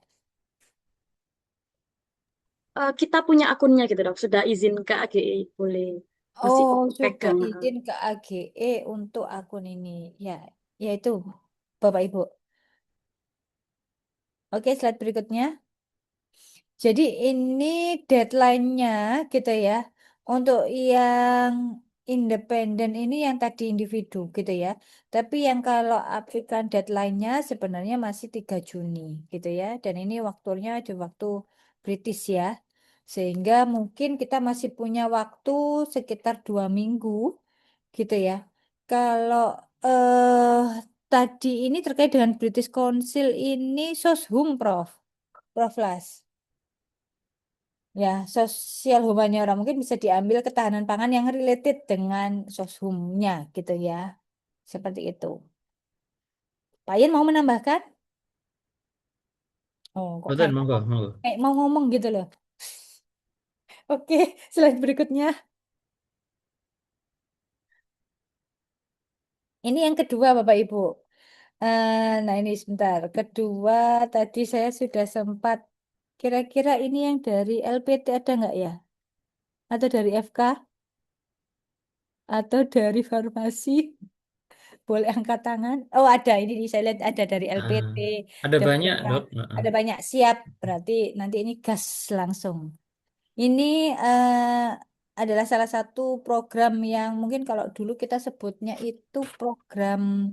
S1: Kita punya akunnya gitu dok. Sudah izin ke AGE, boleh masih
S3: Oh, sudah
S1: pegang.
S3: izin ke AGE untuk akun ini. Ya, yaitu Bapak Ibu. Oke, slide berikutnya. Jadi ini deadline-nya gitu ya. Untuk yang independen ini yang tadi individu gitu ya. Tapi yang kalau aplikan deadline-nya sebenarnya masih 3 Juni gitu ya. Dan ini waktunya di waktu British ya. Sehingga mungkin kita masih punya waktu sekitar 2 minggu gitu ya. Kalau eh tadi ini terkait dengan British Council ini SOSHUM Prof. Prof Las. Ya, sosial humaniora mungkin bisa diambil ketahanan pangan yang related dengan soshumnya gitu ya. Seperti itu. Pak Yen mau menambahkan? Oh, kok
S2: Betul, monggo, monggo.
S3: kayak mau ngomong gitu loh. Oke, slide berikutnya. Ini yang kedua Bapak Ibu. Nah ini sebentar. Kedua tadi saya sudah sempat. Kira-kira ini yang dari LPT ada nggak ya? Atau dari FK? Atau dari farmasi? Boleh angkat tangan. Oh ada, ini saya lihat ada dari
S2: Ah,
S3: LPT,
S2: ada
S3: dari
S2: banyak,
S3: FK.
S2: Dok. Heeh.
S3: Ada banyak siap. Berarti nanti ini gas langsung. Ini adalah salah satu program yang mungkin kalau dulu kita sebutnya itu program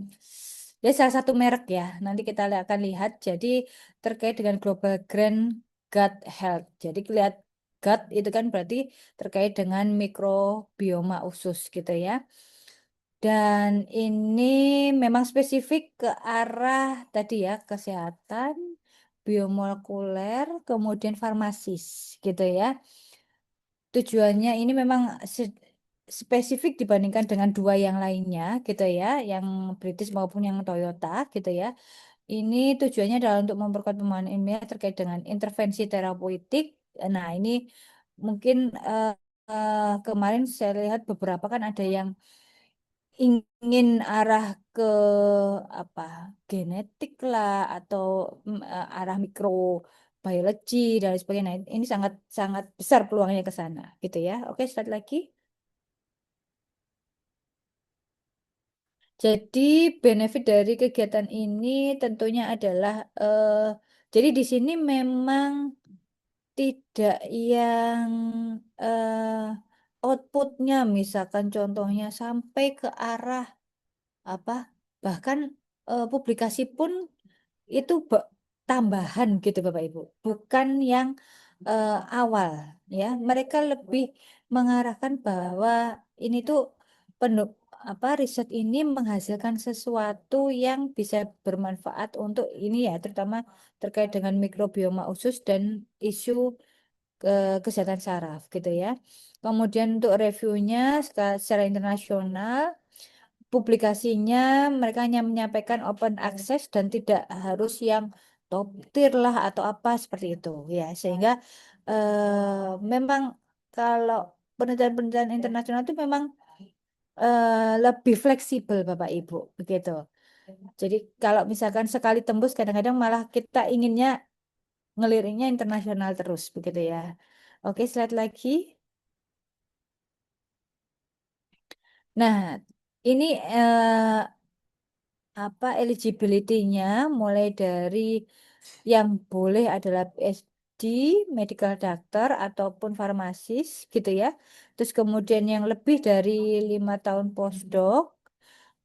S3: ya salah satu merek ya. Nanti kita akan lihat. Jadi terkait dengan Global Grant Gut Health. Jadi lihat gut itu kan berarti terkait dengan mikrobioma usus gitu ya. Dan ini memang spesifik ke arah tadi ya kesehatan, biomolekuler, kemudian farmasis gitu ya. Tujuannya ini memang spesifik dibandingkan dengan dua yang lainnya gitu ya, yang British maupun yang Toyota gitu ya. Ini tujuannya adalah untuk memperkuat pemahaman ilmiah terkait dengan intervensi terapeutik. Nah, ini mungkin kemarin saya lihat beberapa kan ada yang ingin arah ke apa genetik lah atau arah mikrobiologi dan lain sebagainya. Nah, ini sangat sangat besar peluangnya ke sana gitu ya. Oke, slide lagi. Jadi benefit dari kegiatan ini tentunya adalah jadi di sini memang tidak yang outputnya misalkan contohnya sampai ke arah apa bahkan publikasi pun itu tambahan gitu Bapak Ibu, bukan yang awal ya. Mereka lebih mengarahkan bahwa ini tuh penuh riset ini menghasilkan sesuatu yang bisa bermanfaat untuk ini ya, terutama terkait dengan mikrobioma usus dan isu kesehatan saraf gitu ya. Kemudian untuk reviewnya secara internasional publikasinya mereka hanya menyampaikan open access dan tidak harus yang top tier lah atau apa seperti itu ya sehingga memang kalau penelitian-penelitian internasional itu memang lebih fleksibel Bapak Ibu begitu. Jadi kalau misalkan sekali tembus kadang-kadang malah kita inginnya ngeliriknya internasional terus begitu ya. Oke, slide lagi. Nah, ini eligibility-nya mulai dari yang boleh adalah PhD, medical doctor ataupun farmasis gitu ya. Terus kemudian yang lebih dari 5 tahun postdoc,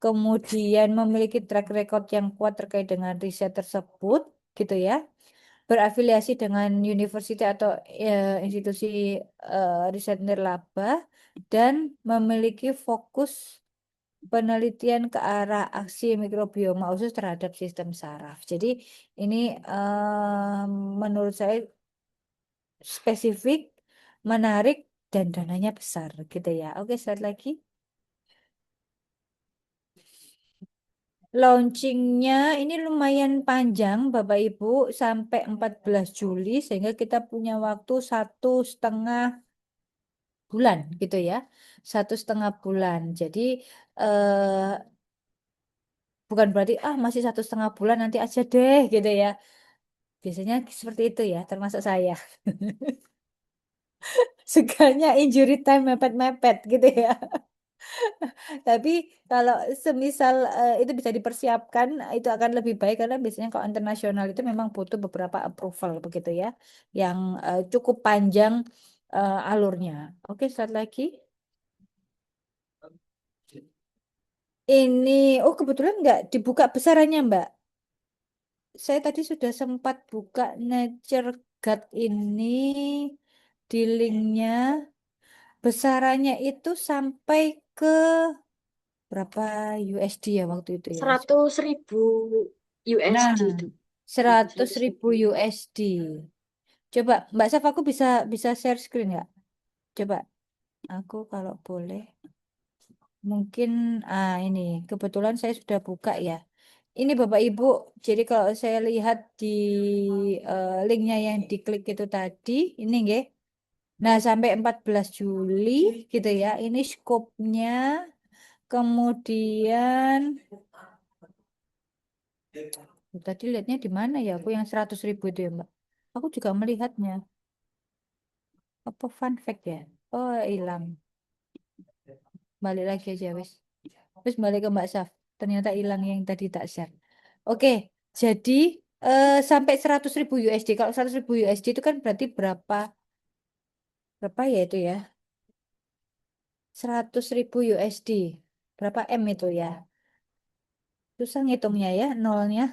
S3: kemudian memiliki track record yang kuat terkait dengan riset tersebut gitu ya. Berafiliasi dengan university atau institusi riset nirlaba dan memiliki fokus penelitian ke arah aksi mikrobioma usus terhadap sistem saraf. Jadi ini menurut saya spesifik, menarik, dan dananya besar gitu ya. Oke, slide lagi. Launchingnya ini lumayan panjang, Bapak Ibu, sampai 14 Juli, sehingga kita punya waktu 1,5 bulan gitu ya. 1,5 bulan. Jadi eh, bukan berarti masih 1,5 bulan nanti aja deh gitu ya. Biasanya seperti itu ya, termasuk saya. Sukanya injury time mepet-mepet gitu ya. Tapi kalau semisal itu bisa dipersiapkan, itu akan lebih baik karena biasanya kalau internasional itu memang butuh beberapa approval begitu ya, yang cukup panjang alurnya. Oke, slide lagi. Ini, oh kebetulan nggak dibuka besarannya, Mbak. Saya tadi sudah sempat buka Nature Guard ini di linknya. Besarannya itu sampai ke berapa USD ya waktu itu ya?
S1: 100.000
S3: Nah,
S1: USD itu.
S3: 100.000 USD. Coba Mbak Saf, aku bisa bisa share screen nggak? Coba aku kalau boleh. Mungkin ini kebetulan saya sudah buka ya. Ini Bapak Ibu, jadi kalau saya lihat di linknya yang diklik itu tadi, ini nggih. Nah, sampai 14 Juli gitu ya. Ini skopnya. Kemudian tadi lihatnya di mana ya? Aku yang 100.000 itu ya, Mbak. Aku juga melihatnya. Apa fun fact ya? Oh, hilang. Balik lagi aja, wes. Terus balik ke Mbak Saf. Ternyata hilang yang tadi tak share. Oke, jadi sampai 100.000 USD. Kalau 100.000 USD itu kan berarti berapa ya itu ya? 100.000 USD. Berapa M itu ya? Susah ngitungnya ya, nolnya.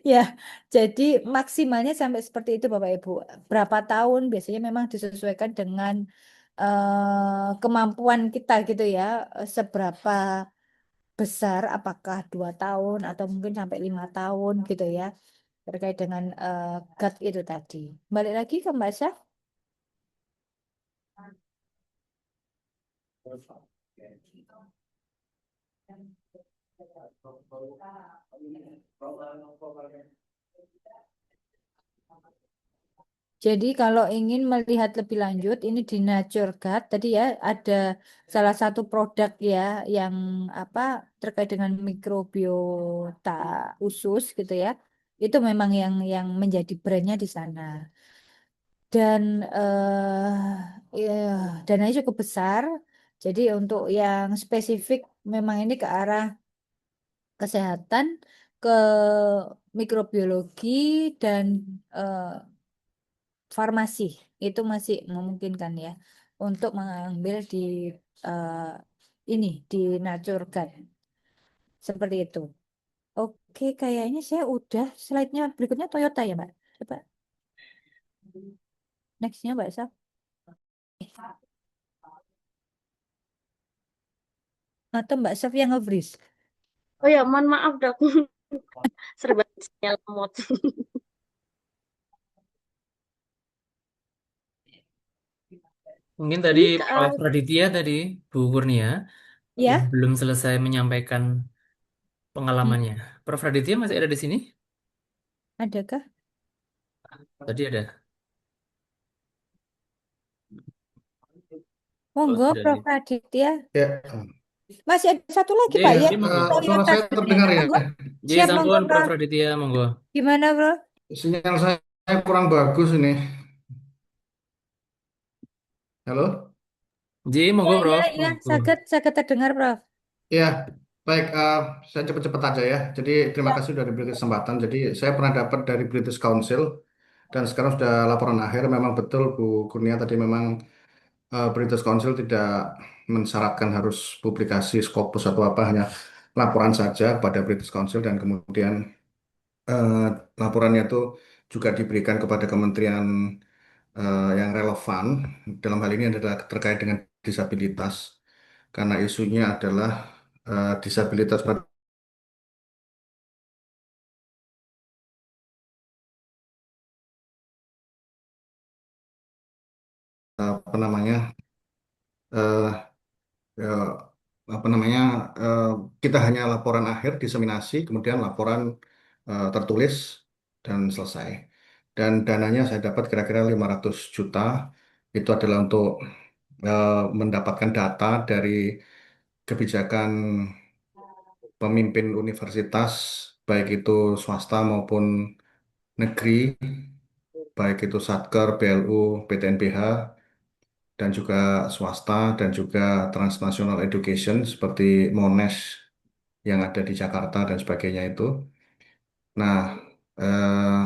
S3: Ya, jadi maksimalnya sampai seperti itu Bapak Ibu. Berapa tahun biasanya memang disesuaikan dengan kemampuan kita gitu ya. Seberapa besar, apakah 2 tahun atau mungkin sampai 5 tahun gitu ya. Terkait dengan GAT itu tadi. Balik lagi ke Mbak Syah. Jadi kalau ingin melihat lebih lanjut, ini di Nature Guard tadi ya ada salah satu produk ya yang apa terkait dengan mikrobiota usus gitu ya. Itu memang yang menjadi brandnya di sana. Dan ya, dananya cukup besar. Jadi untuk yang spesifik memang ini ke arah kesehatan, ke mikrobiologi dan eh, farmasi itu masih memungkinkan ya untuk mengambil di eh, ini di Naturguard seperti itu. Oke, kayaknya saya udah slide-nya berikutnya Toyota ya, Mbak. Coba next-nya Mbak Saf. Atau Mbak Saf yang nge-freeze.
S1: Oh ya, mohon maaf dok. Serba sinyal lemot.
S2: Mungkin tadi
S1: Ini
S2: Prof. Raditya tadi, Bu Kurnia,
S3: Ya,
S2: belum selesai menyampaikan
S3: hmm,
S2: pengalamannya. Prof. Raditya masih ada di sini?
S3: adakah?
S2: Tadi ada. Oh,
S3: Monggo,
S2: sudah
S3: Prof.
S2: di.
S3: Raditya.
S7: Ya,
S3: Masih ada satu lagi, Pak,
S2: Iya,
S3: ya.
S2: Ji, monggo.
S7: suara
S3: Toyota
S7: saya
S3: sebenarnya.
S7: terdengar ya?
S3: Monggo.
S2: Ji,
S3: Siap, monggo,
S2: sampun Prof.
S3: Prof.
S2: Raditya, monggo.
S3: Gimana, Bro?
S7: Sinyal saya kurang bagus ini. Halo?
S2: Ji,
S3: Ya,
S2: monggo
S3: ya,
S2: Prof.
S3: ya.
S2: Monggo.
S3: Sangat terdengar, Prof.
S7: Ya, baik. Saya cepat-cepat aja ya. Jadi terima
S3: Ya.
S7: kasih sudah diberi kesempatan. Jadi saya pernah dapat dari British Council dan sekarang sudah laporan akhir. Memang betul Bu Kurnia tadi memang British Council tidak mensyaratkan harus publikasi Scopus atau apa, hanya laporan saja kepada British Council dan kemudian eh, laporannya itu juga diberikan kepada kementerian yang relevan. Dalam hal ini adalah terkait dengan disabilitas karena isunya adalah disabilitas pada apa namanya eh, ya, apa namanya, kita hanya laporan akhir diseminasi, kemudian laporan tertulis dan selesai. Dan dananya saya dapat kira-kira 500 juta. Itu adalah untuk mendapatkan data dari kebijakan pemimpin universitas, baik itu swasta maupun negeri, baik itu Satker, BLU, PTNBH, dan juga swasta, dan juga transnational education seperti Monash yang ada di Jakarta dan sebagainya itu. Nah, eh,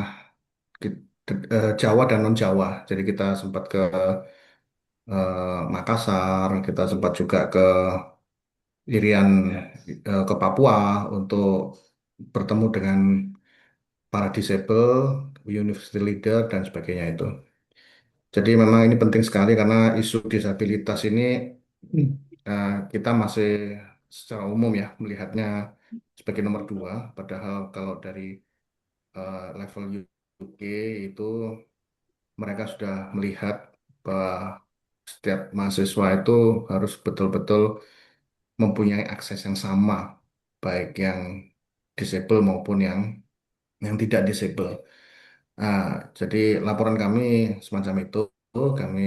S7: Jawa dan non-Jawa. Jadi kita sempat ke Makassar, kita sempat juga ke Irian, ke Papua untuk bertemu dengan para disable, university leader, dan sebagainya itu. Jadi memang ini penting sekali karena isu disabilitas ini kita masih secara umum ya melihatnya sebagai nomor dua, padahal kalau dari level UK itu mereka sudah melihat bahwa setiap mahasiswa itu harus betul-betul mempunyai akses yang sama, baik yang disable maupun yang tidak disable. Nah, jadi laporan kami semacam itu, kami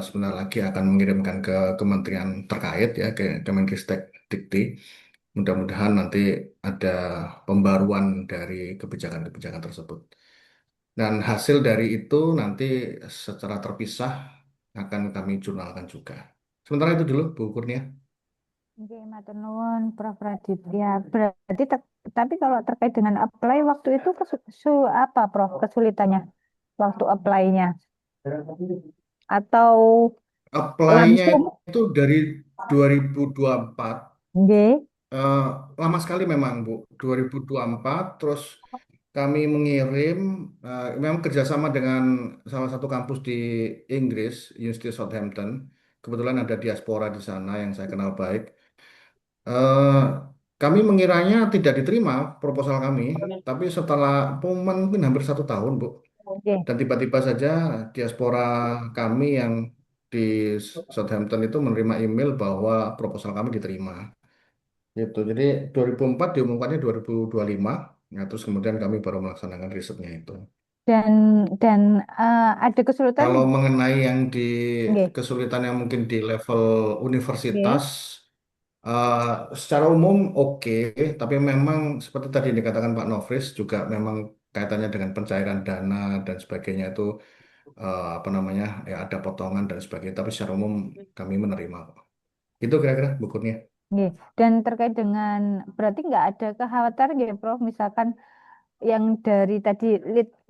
S7: sebentar lagi akan mengirimkan ke kementerian terkait ya, ke Kemendikbud. Mudah-mudahan nanti ada pembaruan dari kebijakan-kebijakan tersebut. Dan hasil dari itu nanti secara terpisah akan kami jurnalkan juga. Sementara itu dulu, Bu Kurnia.
S3: Oke, matur nuwun Prof. Raditya. Berarti tapi kalau terkait dengan apply waktu itu apa Prof kesulitannya waktu apply-nya? Atau
S7: Apply-nya
S3: langsung?
S7: itu dari 2024.
S3: Nggih.
S7: Eh, Lama sekali memang, Bu. 2024, terus kami mengirim, memang kerjasama dengan salah satu kampus di Inggris, University Southampton. Kebetulan ada diaspora di sana yang saya kenal baik. Eh, Kami mengiranya tidak diterima proposal kami, tapi setelah pengumuman mungkin hampir 1 tahun, Bu.
S3: Oke.
S7: Dan tiba-tiba saja diaspora kami yang di Southampton itu menerima email bahwa proposal kami diterima. Gitu. Jadi 2004 diumumkannya 2025, ya, terus kemudian kami baru melaksanakan risetnya itu.
S3: Dan ada kesulitan?
S7: Kalau mengenai yang di
S3: Nggih.
S7: kesulitan yang mungkin di level
S3: Nggih.
S7: universitas, eh, secara umum oke, tapi memang seperti tadi dikatakan Pak Nofris juga memang kaitannya dengan pencairan dana dan sebagainya itu apa namanya ya ada potongan dan sebagainya. Tapi secara umum kami menerima kok. Itu kira-kira bukunya.
S3: Nggih. Dan terkait dengan berarti nggak ada kekhawatiran nggih Prof, misalkan yang dari tadi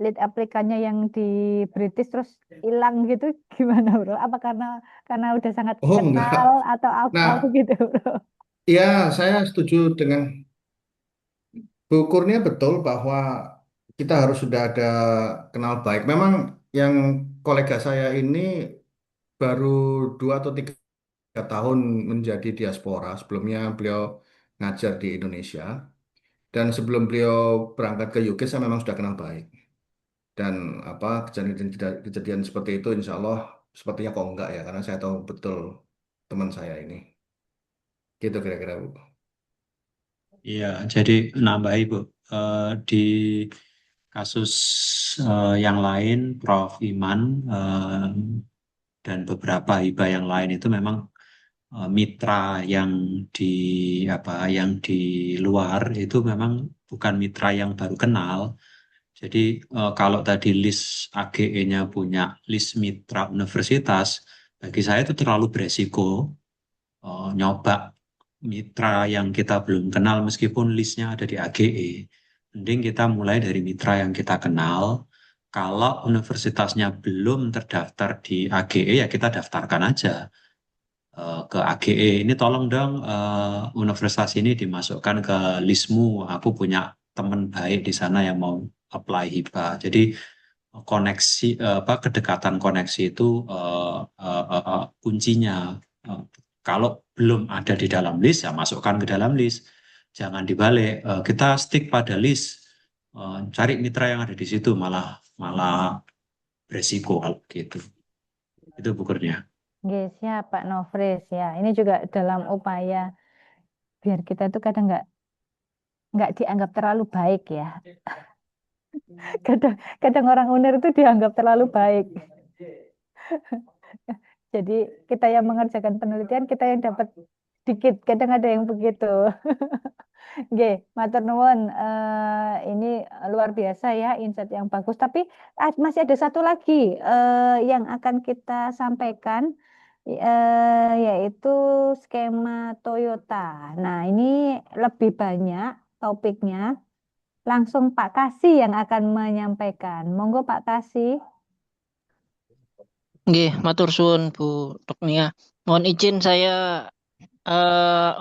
S3: lead aplikannya yang di British terus hilang gitu gimana Bro? Apa karena udah sangat
S7: Oh
S3: kenal
S7: enggak.
S3: atau apa
S7: Nah,
S3: gitu Bro?
S7: ya saya setuju dengan Bu Kurnia betul bahwa kita harus sudah ada kenal baik. Memang yang kolega saya ini baru 2 atau 3 tahun menjadi diaspora. Sebelumnya beliau ngajar di Indonesia. Dan sebelum beliau berangkat ke UK, saya memang sudah kenal baik. Dan apa kejadian seperti itu, insya Allah sepertinya kok enggak ya, karena saya tahu betul teman saya ini. Gitu kira-kira, Bu.
S8: Iya, jadi nambah Ibu, di kasus yang lain, Prof. Iman dan beberapa hibah yang lain itu memang mitra yang di yang di luar itu memang bukan mitra yang baru kenal. Jadi kalau tadi list AGE-nya punya list mitra universitas, bagi saya itu terlalu beresiko nyoba mitra yang kita belum kenal meskipun listnya ada di AGE. Mending kita mulai dari mitra yang kita kenal. Kalau universitasnya belum terdaftar di AGE ya kita daftarkan aja ke AGE. Ini tolong dong universitas ini dimasukkan ke listmu. Aku punya teman baik di sana yang mau apply hibah. Jadi koneksi kedekatan koneksi itu kuncinya. Eh, Kalau belum ada di dalam list ya masukkan ke dalam list. Jangan dibalik. Kita stick pada list. Cari mitra yang ada di situ malah malah beresiko kalau gitu. Itu bukurnya.
S3: Nggih, siap Pak Nofris ya. Ini juga dalam upaya biar kita itu kadang nggak dianggap terlalu baik ya. Kadang kadang orang UNER itu dianggap terlalu baik. Jadi kita yang mengerjakan penelitian kita yang dapat dikit. Kadang ada yang begitu. Oke, matur nuwun. Ini luar biasa ya, insight yang bagus. Tapi masih ada satu lagi yang akan kita sampaikan, yaitu skema Toyota. Nah, ini lebih banyak topiknya. Langsung Pak Kasih yang akan menyampaikan. Monggo Pak Kasih.
S10: Nggih, matur suwun Bu Doknia. Mohon izin saya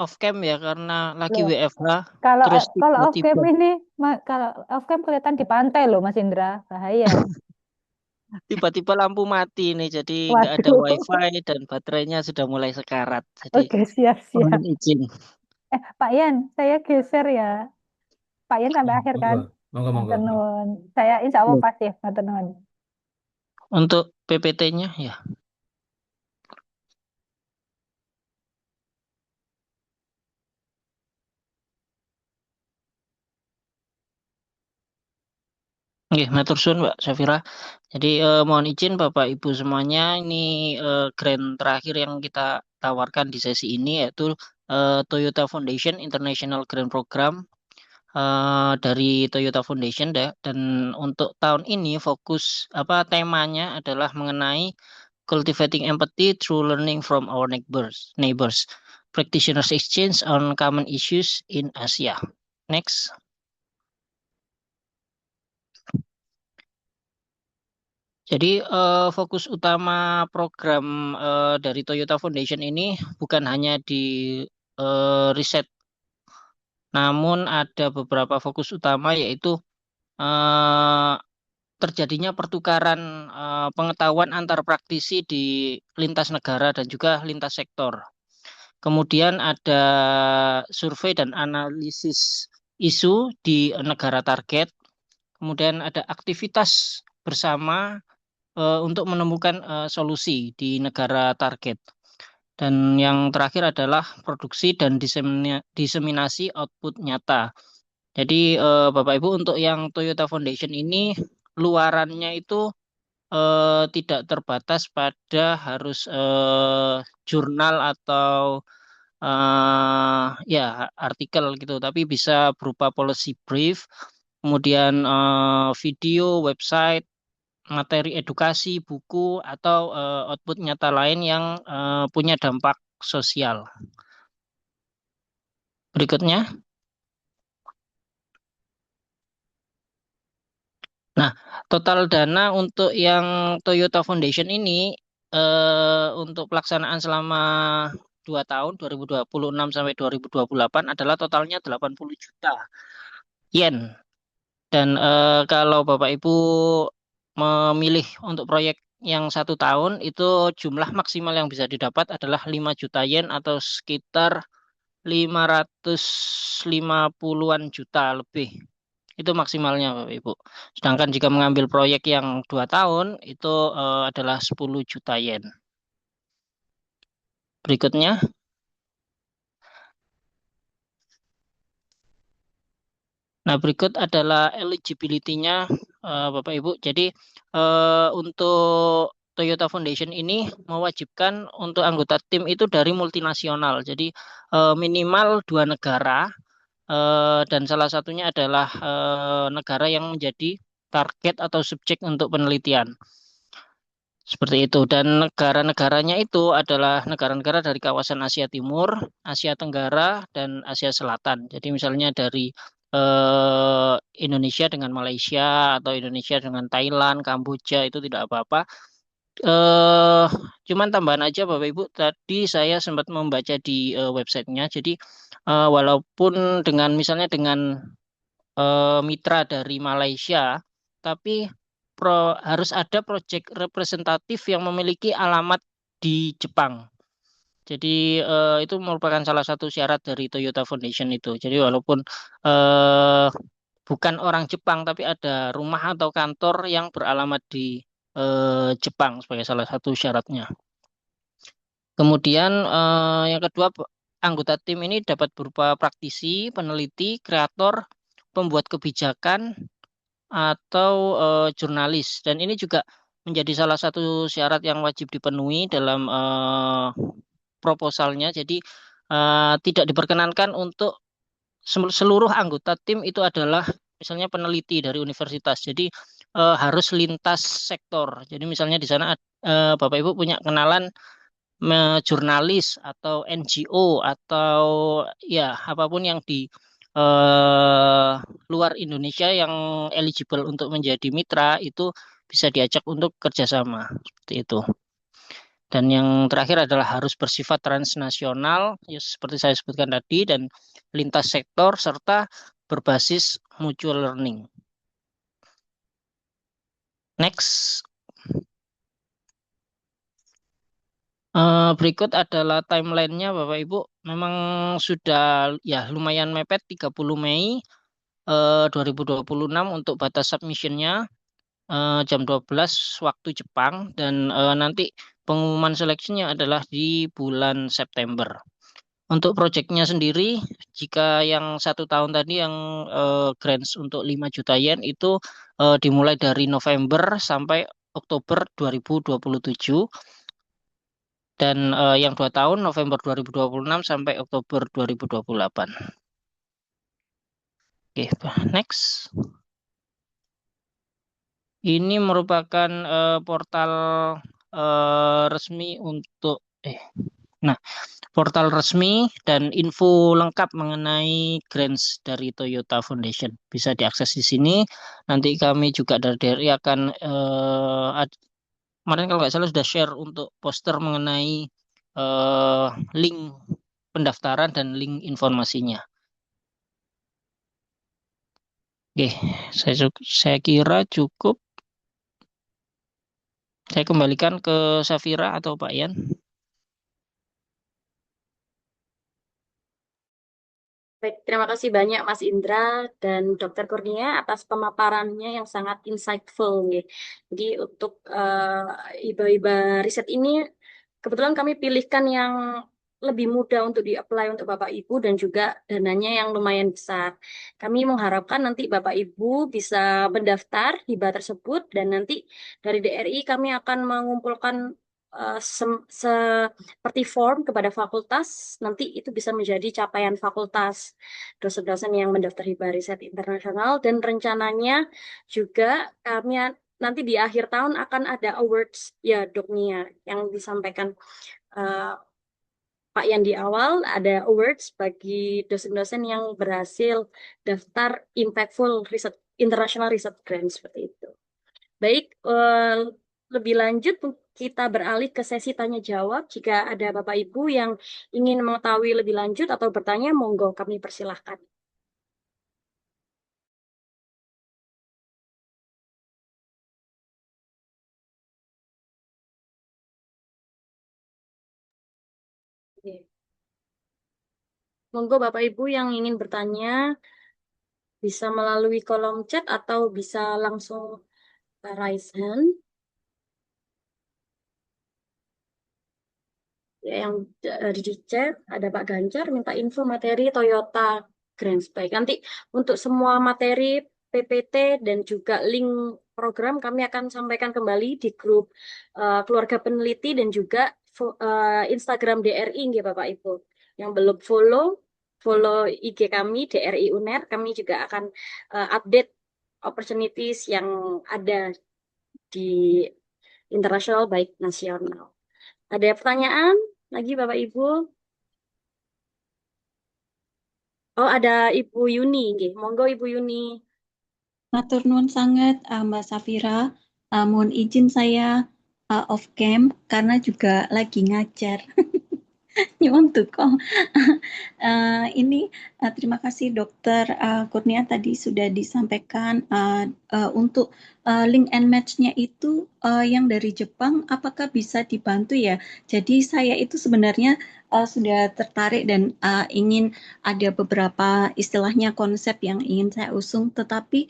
S10: off cam ya karena lagi
S3: Loh,
S10: WFH
S3: kalau
S10: terus
S3: kalau off cam
S10: tiba-tiba
S3: ini, kalau off cam kelihatan di pantai loh Mas Indra, bahaya.
S10: tiba-tiba lampu mati nih jadi nggak ada
S3: Waduh.
S10: wifi dan baterainya sudah mulai sekarat. Jadi
S3: Oke, siap.
S10: mohon izin.
S3: Pak Yan, saya geser ya. Pak Yan sampai akhir kan?
S2: Monggo, monggo.
S3: Matur nuwun. Saya insya Allah pasif, matur nuwun.
S10: Untuk PPT-nya ya. Oke, matur suwun Mbak Syafira. Jadi mohon izin Bapak Ibu semuanya, ini grant terakhir yang kita tawarkan di sesi ini yaitu Toyota Foundation International Grant Program dari Toyota Foundation deh. Dan untuk tahun ini fokus temanya adalah mengenai cultivating empathy through learning from our neighbors, practitioners exchange on common issues in Asia. Next. Jadi fokus utama program dari Toyota Foundation ini bukan hanya di riset, namun ada beberapa fokus utama yaitu terjadinya pertukaran pengetahuan antar praktisi di lintas negara dan juga lintas sektor. Kemudian ada survei dan analisis isu di negara target. Kemudian ada aktivitas bersama untuk menemukan solusi di negara target. Dan yang terakhir adalah produksi dan diseminasi output nyata. Jadi Bapak Ibu untuk yang Toyota Foundation ini luarannya itu tidak terbatas pada harus jurnal atau ya artikel gitu, tapi bisa berupa policy brief, kemudian video, website, materi edukasi, buku, atau output nyata lain yang punya dampak sosial. Berikutnya. Nah, total dana untuk yang Toyota Foundation ini untuk pelaksanaan selama 2 tahun, 2026 sampai 2028 adalah totalnya 80 juta yen. Dan kalau Bapak Ibu memilih untuk proyek yang 1 tahun, itu jumlah maksimal yang bisa didapat adalah 5 juta yen atau sekitar 550-an juta lebih. Itu maksimalnya Bapak Ibu. Sedangkan jika mengambil proyek yang 2 tahun, itu adalah 10 juta yen. Berikutnya. Nah, berikut adalah eligibility-nya Bapak Ibu. Jadi untuk Toyota Foundation ini mewajibkan untuk anggota tim itu dari multinasional. Jadi minimal 2 negara dan salah satunya adalah negara yang menjadi target atau subjek untuk penelitian. Seperti itu. Dan negara-negaranya itu adalah negara-negara dari kawasan Asia Timur, Asia Tenggara, dan Asia Selatan. Jadi misalnya dari Indonesia dengan Malaysia atau Indonesia dengan Thailand, Kamboja itu tidak apa-apa. Cuman tambahan aja Bapak Ibu, tadi saya sempat membaca di websitenya. Jadi walaupun dengan misalnya dengan mitra dari Malaysia, tapi harus ada proyek representatif yang memiliki alamat di Jepang. Jadi itu merupakan salah satu syarat dari Toyota Foundation itu. Jadi walaupun bukan orang Jepang, tapi ada rumah atau kantor yang beralamat di Jepang sebagai salah satu syaratnya. Kemudian yang kedua, anggota tim ini dapat berupa praktisi, peneliti, kreator, pembuat kebijakan, atau jurnalis. Dan ini juga menjadi salah satu syarat yang wajib dipenuhi dalam proposalnya. Jadi tidak diperkenankan untuk seluruh anggota tim itu adalah misalnya peneliti dari universitas. Jadi harus lintas sektor. Jadi misalnya di sana Bapak Ibu punya kenalan jurnalis atau NGO atau ya apapun yang di luar Indonesia yang eligible untuk menjadi mitra itu bisa diajak untuk kerjasama seperti itu. Dan yang terakhir adalah harus bersifat transnasional, ya seperti saya sebutkan tadi, dan lintas sektor serta berbasis mutual learning. Next. Berikut adalah timelinenya Bapak Ibu. Memang sudah ya lumayan mepet 30 Mei 2026 untuk batas submissionnya jam 12 waktu Jepang, dan nanti pengumuman seleksinya adalah di bulan September. Untuk proyeknya sendiri, jika yang 1 tahun tadi yang grants untuk 5 juta yen itu dimulai dari November sampai Oktober 2027. Dan yang 2 tahun November 2026 sampai Oktober 2028. Oke, next. Ini merupakan portal resmi untuk portal resmi dan info lengkap mengenai grants dari Toyota Foundation. Bisa diakses di sini. Nanti kami juga dari DRI akan kemarin kalau nggak salah sudah share untuk poster mengenai link pendaftaran dan link informasinya. Oke, saya kira cukup. Saya kembalikan ke Safira atau Pak Ian.
S1: Baik, terima kasih banyak Mas Indra dan Dr. Kurnia atas pemaparannya yang sangat insightful. Nggih. Jadi untuk iba-iba riset ini, kebetulan kami pilihkan yang lebih mudah untuk di-apply untuk Bapak Ibu dan juga dananya yang lumayan besar. Kami mengharapkan nanti Bapak Ibu bisa mendaftar hibah tersebut dan nanti dari DRI kami akan mengumpulkan seperti form kepada fakultas, nanti itu bisa menjadi capaian fakultas dosen-dosen yang mendaftar hibah riset internasional, dan rencananya juga kami nanti di akhir tahun akan ada awards ya Dok Nia yang disampaikan Pak Yan di awal, ada awards bagi dosen-dosen yang berhasil daftar impactful research international research grant seperti itu. Baik, lebih lanjut kita beralih ke sesi tanya jawab. Jika ada Bapak Ibu yang ingin mengetahui lebih lanjut atau bertanya, monggo kami persilahkan. Monggo Bapak Ibu yang ingin bertanya bisa melalui kolom chat atau bisa langsung raise hand. Ya, yang di chat ada Pak Ganjar minta info materi Toyota Grand Baik. Nanti untuk semua materi PPT dan juga link program kami akan sampaikan kembali di grup keluarga peneliti dan juga Instagram DRI ya Bapak Ibu. Yang belum follow IG kami DRI UNER, kami juga akan update opportunities yang ada di internasional baik nasional. Ada pertanyaan lagi Bapak Ibu? Oh, ada Ibu Yuni, nggih. Monggo Ibu Yuni.
S11: Matur nuwun sangat Mbak Safira. Mohon izin saya off cam karena juga lagi ngajar. Nyuwun duka. Ini terima kasih Dokter Kurnia tadi sudah disampaikan untuk link and match-nya itu yang dari Jepang apakah bisa dibantu ya? Jadi saya itu sebenarnya sudah tertarik dan ingin ada beberapa istilahnya konsep yang ingin saya usung, tetapi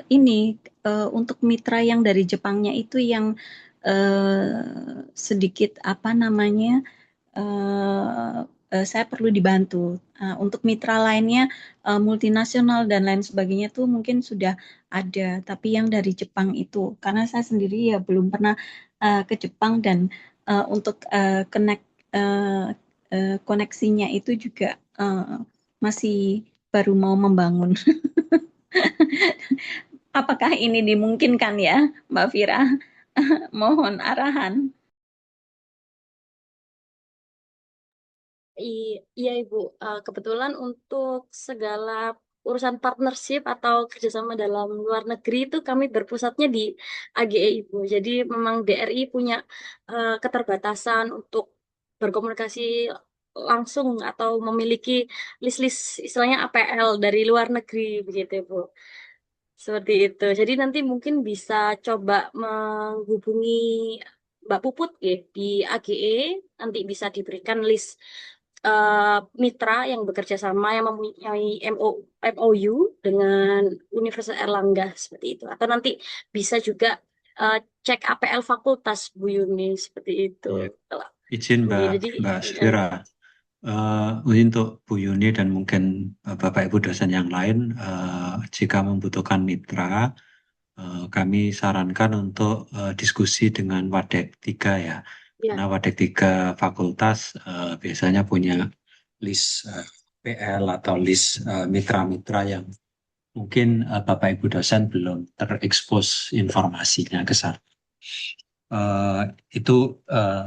S11: ini untuk mitra yang dari Jepangnya itu yang sedikit apa namanya saya perlu dibantu. Untuk mitra lainnya multinasional dan lain sebagainya tuh mungkin sudah ada, tapi yang dari Jepang itu karena saya sendiri ya belum pernah ke Jepang dan untuk koneksinya itu juga masih baru mau membangun. Apakah ini dimungkinkan ya, Mbak Vira? Mohon arahan.
S1: Iya Ibu, kebetulan untuk segala urusan partnership atau kerjasama dalam luar negeri itu kami berpusatnya di AGE Ibu. Jadi memang DRI punya keterbatasan untuk berkomunikasi langsung atau memiliki list-list istilahnya APL dari luar negeri begitu Ibu. Seperti itu. Jadi nanti mungkin bisa coba menghubungi Mbak Puput ya, di AGE, nanti bisa diberikan list mitra yang bekerja sama yang mempunyai MOU dengan Universitas Erlangga seperti itu. Atau nanti bisa juga cek APL fakultas Bu Yuni seperti itu.
S8: Iya. Izin
S1: Iya, jadi
S8: Mbak Safira, untuk Bu Yuni dan mungkin Bapak Ibu dosen yang lain, jika membutuhkan mitra, kami sarankan untuk diskusi dengan Wadek 3 ya.
S1: ya,
S8: Karena Wadek 3 fakultas biasanya punya list PL atau list mitra-mitra yang mungkin Bapak Ibu dosen belum terekspos informasinya ke sana. Itu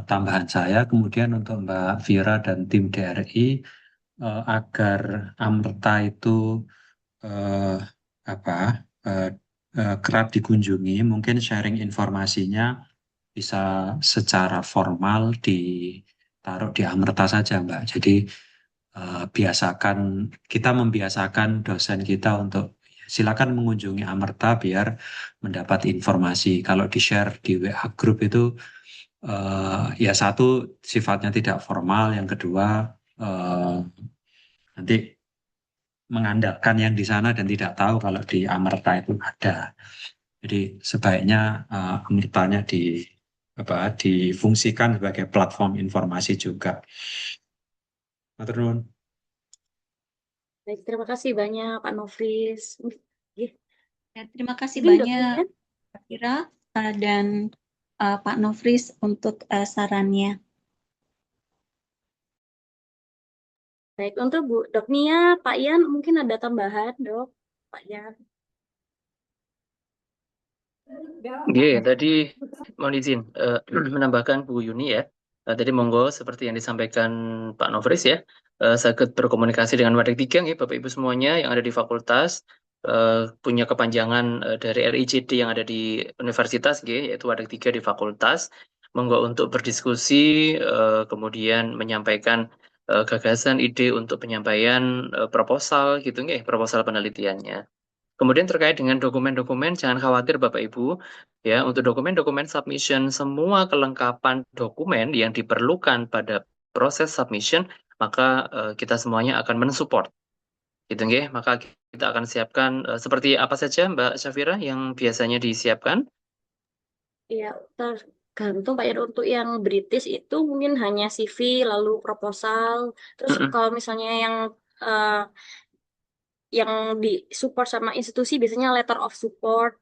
S8: tambahan saya. Kemudian untuk Mbak Vira dan tim DRI, agar Amrta itu kerap dikunjungi, mungkin sharing informasinya bisa secara formal ditaruh di Amrta saja, Mbak. Jadi kita membiasakan dosen kita untuk silakan mengunjungi Amrta biar mendapat informasi. Kalau di-share di WA group itu ya satu sifatnya tidak formal, yang kedua nanti mengandalkan yang di sana dan tidak tahu kalau di Amrta itu ada. Jadi sebaiknya Amrtanya difungsikan sebagai platform informasi juga. Matur nuwun.
S1: baik, terima kasih banyak Pak Nofris.
S11: Ya, terima kasih
S1: Mungkin
S11: banyak
S1: dokternya?
S11: Mbak Vira dan Pak Nofris untuk sarannya.
S1: Baik, untuk Bu Dok Nia, Pak Yan mungkin ada tambahan, Dok? Pak Yan.
S12: Oke, tadi mohon izin menambahkan Bu Yuni ya. Tadi monggo seperti yang disampaikan Pak Nofris ya, saged berkomunikasi dengan Wadek 3 ya, Bapak Ibu semuanya yang ada di fakultas, punya kepanjangan dari RICD yang ada di universitas yaitu Wadek 3 di fakultas. Monggo untuk berdiskusi, kemudian menyampaikan gagasan, ide untuk penyampaian proposal gitu proposal penelitiannya. Kemudian terkait dengan dokumen-dokumen, jangan khawatir Bapak Ibu, ya untuk dokumen-dokumen submission, semua kelengkapan dokumen yang diperlukan pada proses submission, maka kita semuanya akan mensupport. Gitu nggih, maka kita akan siapkan seperti apa saja Mbak Syafira yang biasanya disiapkan?
S1: Iya, tergantung Pak Yan. Untuk yang British itu mungkin hanya CV, lalu proposal. Terus kalau misalnya yang di support sama institusi biasanya letter of support,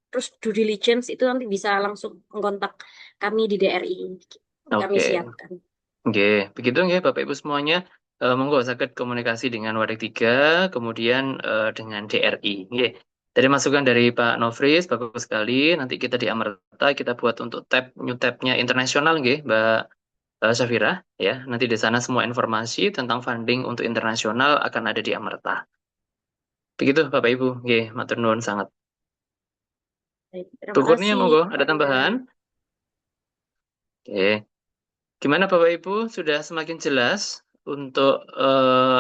S1: terus due diligence itu nanti bisa langsung mengontak kami di DRI. Kami
S12: Oke.
S1: siapkan.
S12: Oke, begitu nggih Bapak Ibu semuanya. Monggo saged komunikasi dengan Wadek 3, kemudian dengan DRI. Nggih. Dari masukan dari Pak Nofris, bagus sekali. Nanti kita di Amrta kita buat untuk new tabnya internasional nggih, Mbak Syafira ya. Nanti di sana semua informasi tentang funding untuk internasional akan ada di Amrta. Begitu Bapak Ibu, nggih, matur nuwun sangat.
S1: Baik, terima
S12: Bu Kurnia
S1: kasih.
S12: monggo, ada
S1: Pak Yan.
S12: tambahan? Oke. Gimana Bapak Ibu, sudah semakin jelas untuk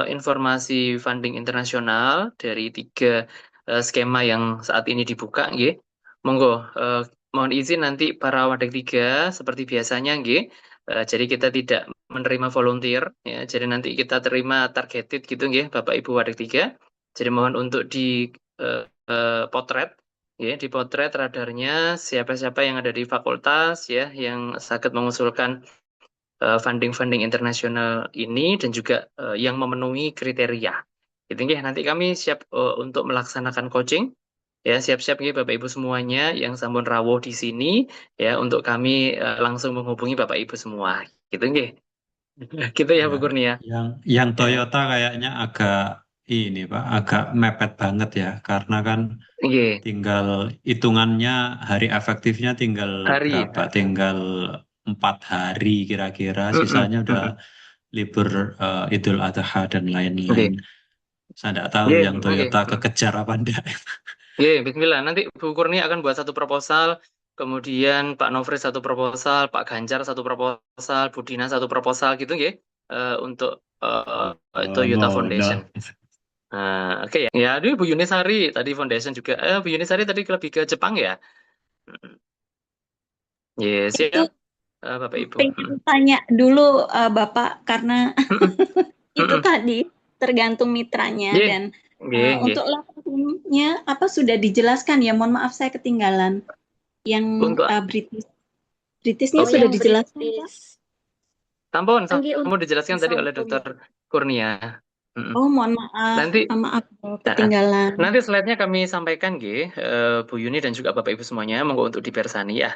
S12: informasi funding internasional dari 3 skema yang saat ini dibuka, nggih. Monggo, mohon izin nanti para Wadek 3 seperti biasanya, nggih. Jadi kita tidak menerima volunteer, ya. Jadi nanti kita terima targeted gitu, nggih, Bapak Ibu Wadek 3. Jadi mohon untuk di potret ya, dipotret radarnya siapa-siapa yang ada di fakultas ya yang sakit mengusulkan funding-funding internasional ini dan juga yang memenuhi kriteria. Gitu nggih, nanti kami siap untuk melaksanakan coaching. Ya, siap-siap nggih Bapak Ibu semuanya yang sampun rawuh di sini ya untuk kami langsung menghubungi Bapak Ibu semua. Gitu nggih. Gitu ya Bu
S8: Ya,
S12: Kurnia.
S8: yang
S12: Ya.
S8: Toyota kayaknya agak ini Pak, agak mepet banget ya, karena kan
S12: Nggih,
S8: tinggal hitungannya hari efektifnya tinggal
S12: hari.
S8: berapa? Tinggal 4 hari kira-kira,
S12: Mm-mm,
S8: sisanya udah
S12: mm-mm.
S8: libur Idul Adha dan
S12: Nggih.
S8: lain-lain. Saya tidak tahu
S12: Nggih,
S8: yang
S12: nggih.
S8: Toyota kekejar apa enggak.
S12: Nggih, bismillah. Nanti Bu Kurnia akan buat satu proposal, kemudian Pak Nofris satu proposal, Pak Ganjar satu proposal, Bu Dina satu proposal gitu nggih. Untuk Toyota Foundation.
S8: Ngono.
S12: Oke ya. Ya, aduh Bu Yunisari tadi Foundation juga. Bu Yunisari tadi lebih ke Jepang ya. Yes,
S11: Itu
S12: siap. Bapak Ibu.
S11: pengen tanya dulu Bapak karena itu tadi tergantung mitranya
S12: Nggih,
S11: dan
S12: nggih, nggih.
S11: untuk laporannya apa sudah dijelaskan ya? Mohon maaf saya ketinggalan. Yang
S12: Untuk
S11: Britishnya
S1: Oh,
S11: sudah
S1: yang
S11: dijelaskan Pak?
S1: British.
S12: tampon
S1: Enggih,
S12: kamu dijelaskan tadi oleh
S1: disampung.
S12: Dokter Kurnia. Mm-mm.
S11: Oh, mohon maaf.
S12: Nanti
S11: Maaf ketinggalan.
S12: nanti slide-nya kami sampaikan nggih, Bu Yuni dan juga Bapak Ibu semuanya, monggo untuk dipersani ya.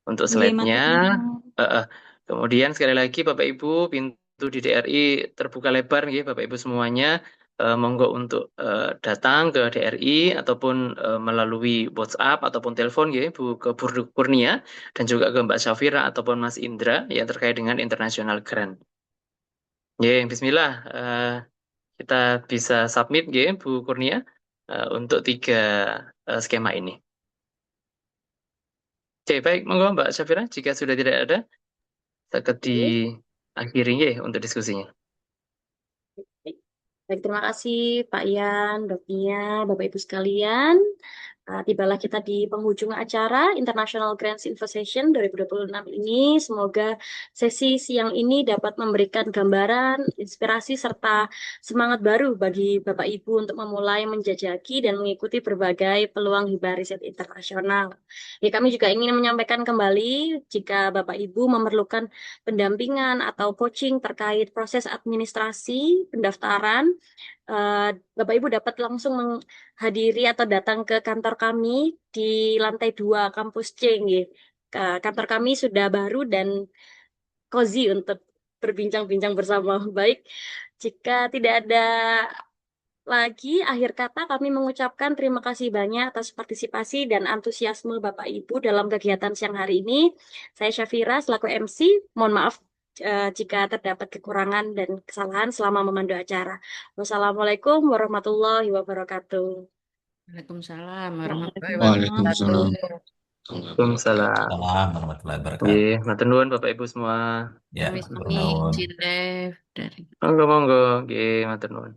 S12: Untuk
S11: Nggih, matur
S12: slide-nya.
S11: nuwun.
S12: Kemudian sekali lagi Bapak Ibu, pintu di DRI terbuka lebar nggih Bapak Ibu semuanya. Monggo untuk datang ke DRI ataupun melalui WhatsApp ataupun telepon nggih ke Bu Kurnia dan juga ke Mbak Syafira ataupun Mas Indra yang terkait dengan International Grant. Nggih, bismillah. Kita bisa submit nggih Bu Kurnia untuk 3 skema ini. Oke, baik, monggo Mbak Syafira, jika sudah tidak ada, saged diakhiri nggih untuk diskusinya.
S1: Baik, terima kasih Pak Ian, Dok Nia, Bapak Ibu sekalian. Tibalah kita di penghujung acara International Grants Info Session 2026 ini. Semoga sesi siang ini dapat memberikan gambaran, inspirasi, serta semangat baru bagi Bapak Ibu untuk memulai menjajaki dan mengikuti berbagai peluang hibah riset internasional. Ya, kami juga ingin menyampaikan kembali jika Bapak Ibu memerlukan pendampingan atau coaching terkait proses administrasi, pendaftaran, Bapak Ibu dapat langsung menghadiri atau datang ke kantor kami di lantai 2 kampus C. Nggih. Kantor kami sudah baru dan cozy untuk berbincang-bincang bersama. Baik, jika tidak ada lagi, akhir kata kami mengucapkan terima kasih banyak atas partisipasi dan antusiasme Bapak Ibu dalam kegiatan siang hari ini. Saya Syafira selaku MC, mohon maaf jika terdapat kekurangan dan kesalahan selama memandu acara. Wassalamualaikum warahmatullahi wabarakatuh.
S6: Waalaikumsalam warahmatullahi
S5: Waalaikumsalam.
S6: wabarakatuh.
S12: Waalaikumsalam.
S13: Warahmatullahi wabarakatuh.
S12: Nggih, matur nuwun Bapak Ibu semua.
S13: Ya,
S6: Sami-sami
S13: nuwun.
S6: izin Dev dari
S12: Monggo, nggih, matur nuwun.